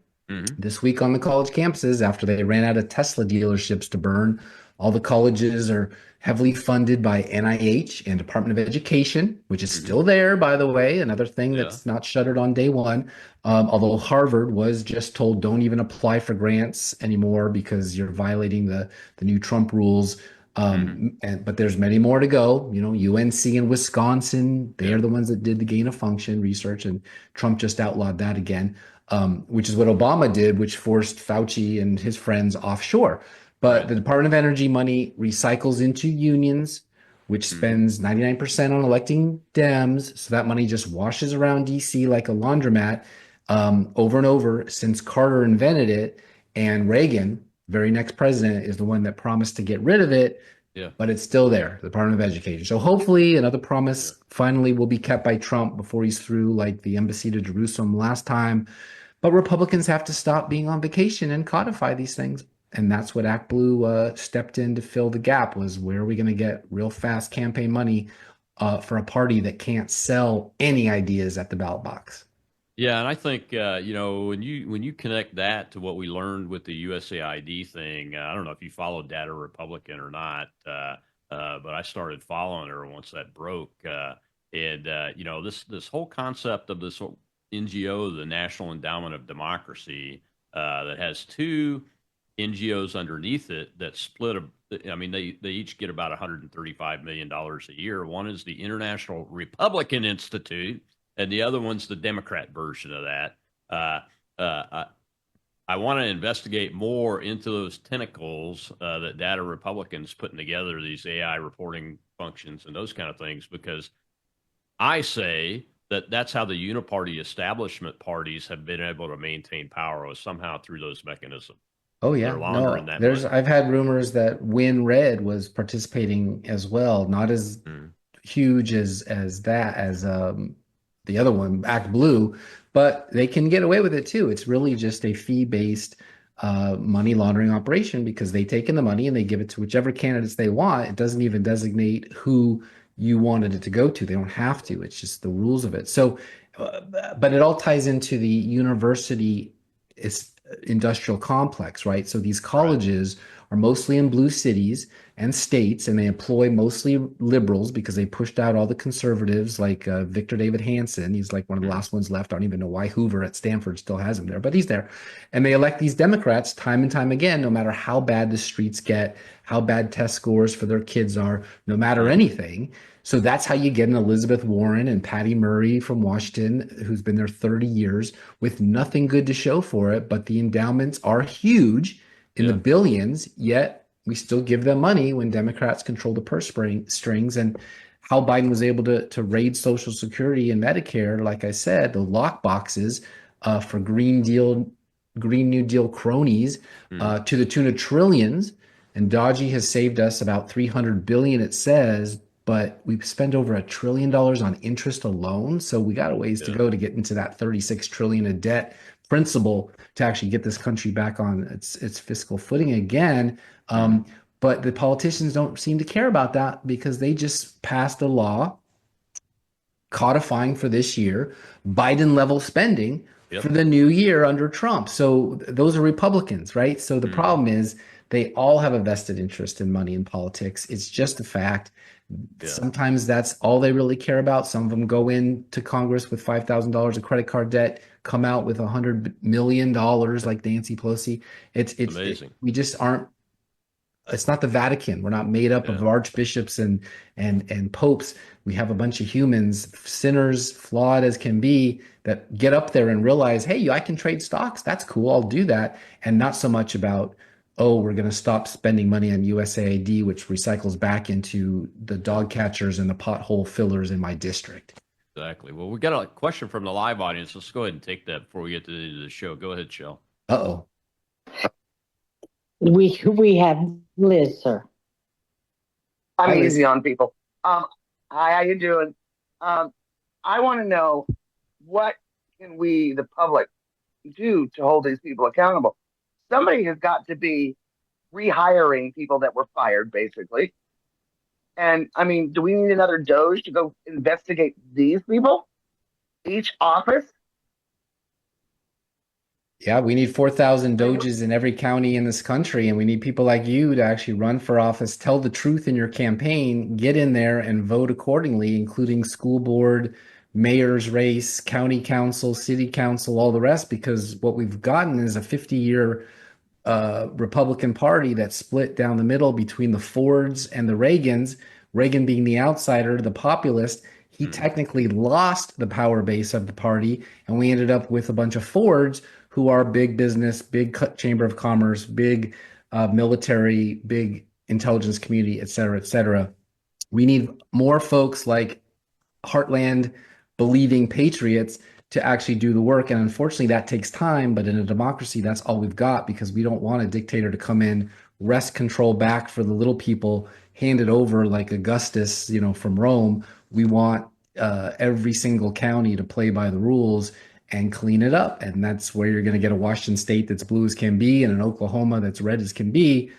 This week on the college campuses, after they ran out of Tesla dealerships to burn. All the colleges are heavily funded by NIH and Department of Education, which is still there, by the way, another thing that's not shuttered on day one. Although Harvard was just told, don't even apply for grants anymore because you're violating the new Trump rules. But there's many more to go. UNC and Wisconsin, they are the ones that did the gain of function research, and Trump just outlawed that again, which is what Obama did, which forced Fauci and his friends offshore. But the Department of Energy money recycles into unions, which spends 99% on electing Dems. So that money just washes around DC like a laundromat over and over since Carter invented it. And Reagan, very next president, is the one that promised to get rid of it. But it's still there, the Department of Education. So hopefully another promise finally will be kept by Trump before he's through, like the embassy to Jerusalem last time. But Republicans have to stop being on vacation and codify these things. And that's what Act Blue stepped in to fill the gap, was where are we going to get real fast campaign money for a party that can't sell any ideas at the ballot box? Yeah, and I think when you connect that to what we learned with the USAID thing, I don't know if you followed Data Republican or not, but I started following her once that broke. This whole concept of this NGO, the National Endowment of Democracy, that has 2 NGOs underneath it that split. They each get about $135 million a year. One is the International Republican Institute, and the other one's the Democrat version of that. I want to investigate more into those tentacles that Data Republicans putting together, these AI reporting functions and those kind of things, because I say that that's how the uniparty establishment parties have been able to maintain power, was somehow through those mechanisms. Oh yeah, I've had rumors that Win Red was participating as well, not as huge as the other one, Act Blue, but they can get away with it too. It's really just a fee-based money laundering operation because they take in the money and they give it to whichever candidates they want. It doesn't even designate who you wanted it to go to. They don't have to. It's just the rules of it. So, but it all ties into the university industrial complex, right? So these colleges are mostly in blue cities and states, and they employ mostly liberals because they pushed out all the conservatives like Victor David Hanson. He's like one of the last ones left. I don't even know why Hoover at Stanford still has him there, but he's there. And they elect these Democrats time and time again, no matter how bad the streets get, how bad test scores for their kids are, no matter anything. So that's how you get an Elizabeth Warren and Patty Murray from Washington, who's been there 30 years with nothing good to show for it. But the endowments are huge in the billions, yet we still give them money when Democrats control the purse strings. And how Biden was able to raid Social Security and Medicare, like I said, the lock boxes for Green New Deal cronies to the tune of trillions. And Dodgy has saved us about $300 billion, it says, but we spend over $1 trillion on interest alone. So we got a ways to go to get into that $36 trillion of debt principle to actually get this country back on its fiscal footing again. But the politicians don't seem to care about that because they just passed a law codifying for this year Biden level spending for the new year under Trump. So those are Republicans, right? So the problem is they all have a vested interest in money in politics. It's just a fact. Sometimes that's all they really care about. Some of them go into Congress with $5,000 of credit card debt, come out with $100 million like Nancy Pelosi. It's amazing. We just aren't. It's not the Vatican. We're not made up of archbishops and popes. We have a bunch of humans, sinners, flawed as can be, that get up there and realize, hey, I can trade stocks. That's cool. I'll do that. And not so much about, oh, we're going to stop spending money on USAID, which recycles back into the dog catchers and the pothole fillers in my district. Exactly. Well, we got a question from the live audience. Let's go ahead and take that before we get to the end of the show. Go ahead, Shell. Uh-oh. We have Liz, sir. I'm easy on people. Hi, how you doing? I want to know, what can we, the public, do to hold these people accountable? Somebody has got to be rehiring people that were fired, basically. And I mean, do we need another Doge to go investigate these people? Each office? Yeah, we need 4,000 Doges in every county in this country, and we need people like you to actually run for office, tell the truth in your campaign, get in there and vote accordingly, including school board, mayor's race, county council, city council, all the rest, because what we've gotten is a 50-year Republican Party that's split down the middle between the Fords and the Reagans, Reagan being the outsider, the populist. He technically lost the power base of the party, and we ended up with a bunch of Fords who are big business, big chamber of commerce, big military, big intelligence community, et cetera, et cetera. We need more folks like Heartland believing patriots to actually do the work. And unfortunately, that takes time. But in a democracy, that's all we've got, because we don't want a dictator to come in, wrest control back for the little people, hand it over like Augustus, from Rome. We want every single county to play by the rules and clean it up. And that's where you're going to get a Washington state that's blue as can be and an Oklahoma that's red as can be.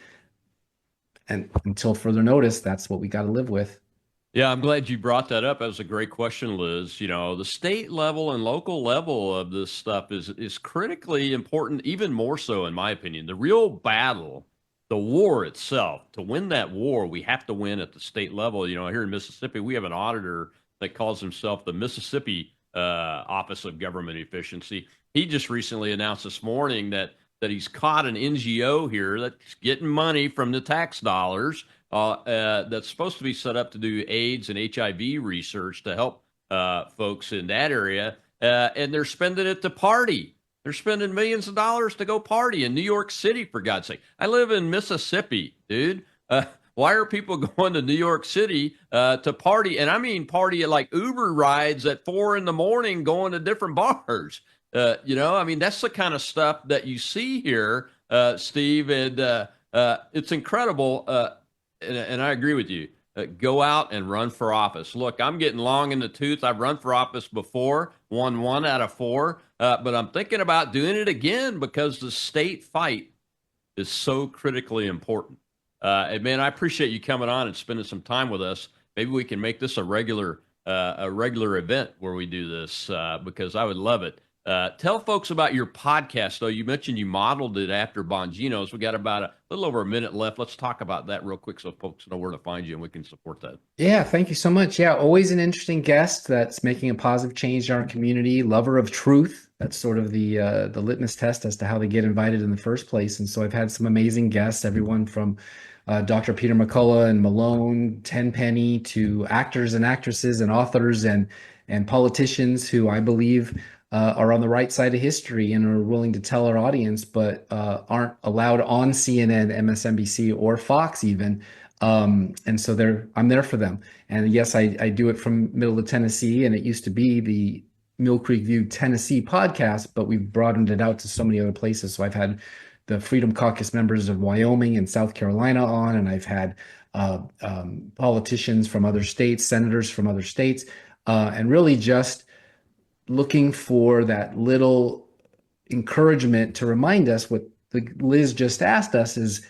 And until further notice, that's what we got to live with. Yeah, I'm glad you brought that up. That was a great question, Liz. The state level and local level of this stuff is critically important, even more so, in my opinion. The real battle, the war itself, to win that war, we have to win at the state level. Here in Mississippi, we have an auditor that calls himself the Mississippi Office of Government Efficiency. He just recently announced this morning that he's caught an NGO here that's getting money from the tax dollars that's supposed to be set up to do AIDS and HIV research to help folks in that area, and they're spending it to party. They're spending millions of dollars to go party in New York City, for God's sake. I live in Mississippi, dude. Why are people going to New York City to party? And I mean party at like Uber rides at 4 a.m, going to different bars. I mean, that's the kind of stuff that you see here, Steve, and it's incredible. And I agree with you. go out and run for office. Look, I'm getting long in the tooth. I've run for office before, won 1 out of 4, but I'm thinking about doing it again because the state fight is so critically important. And man, I appreciate you coming on and spending some time with us. Maybe we can make this a regular event where we do this because I would love it. Tell folks about your podcast, though. You mentioned you modeled it after Bongino's. We got about a little over a minute left. Let's talk about that real quick so folks know where to find you and we can support that. Yeah, thank you so much. Yeah, always an interesting guest that's making a positive change in our community, lover of truth. That's sort of the litmus test as to how they get invited in the first place. And so I've had some amazing guests, everyone from Dr. Peter McCullough and Malone, Tenpenny, to actors and actresses and authors and politicians who I believe are on the right side of history and are willing to tell our audience, but aren't allowed on CNN, MSNBC, or Fox even. And so I'm there for them. And yes, I do it from middle of Tennessee, and it used to be the Mill Creek View Tennessee podcast, but we've broadened it out to so many other places. So I've had the Freedom Caucus members of Wyoming and South Carolina on, and I've had politicians from other states, senators from other states, and really just looking for that little encouragement to remind us what Liz just asked us is,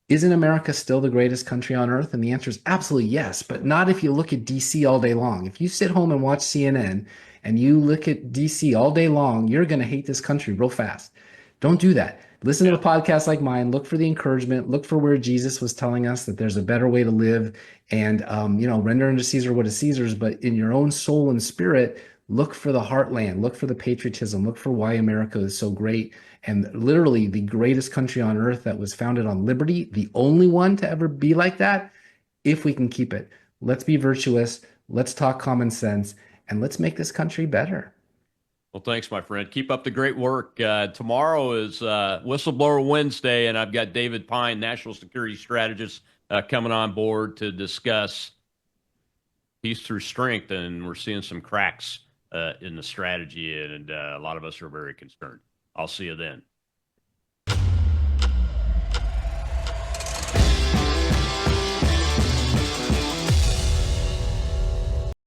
isn't America still the greatest country on earth? And the answer is absolutely yes, but not if you look at DC all day long. If you sit home and watch CNN and you look at DC all day long, you're going to hate this country real fast. Don't do that. Listen to a podcast like mine. Look for the encouragement. Look for where Jesus was telling us that there's a better way to live, and render unto Caesar what is Caesar's. But in your own soul and spirit, look for the heartland. Look for the patriotism. Look for why America is so great, and literally the greatest country on earth that was founded on liberty. The only one to ever be like that. If we can keep it, let's be virtuous. Let's talk common sense, and let's make this country better. Well, thanks, my friend. Keep up the great work. Tomorrow is Whistleblower Wednesday, and I've got David Pine, National Security Strategist, coming on board to discuss peace through strength, and we're seeing some cracks in the strategy, and a lot of us are very concerned. I'll see you then.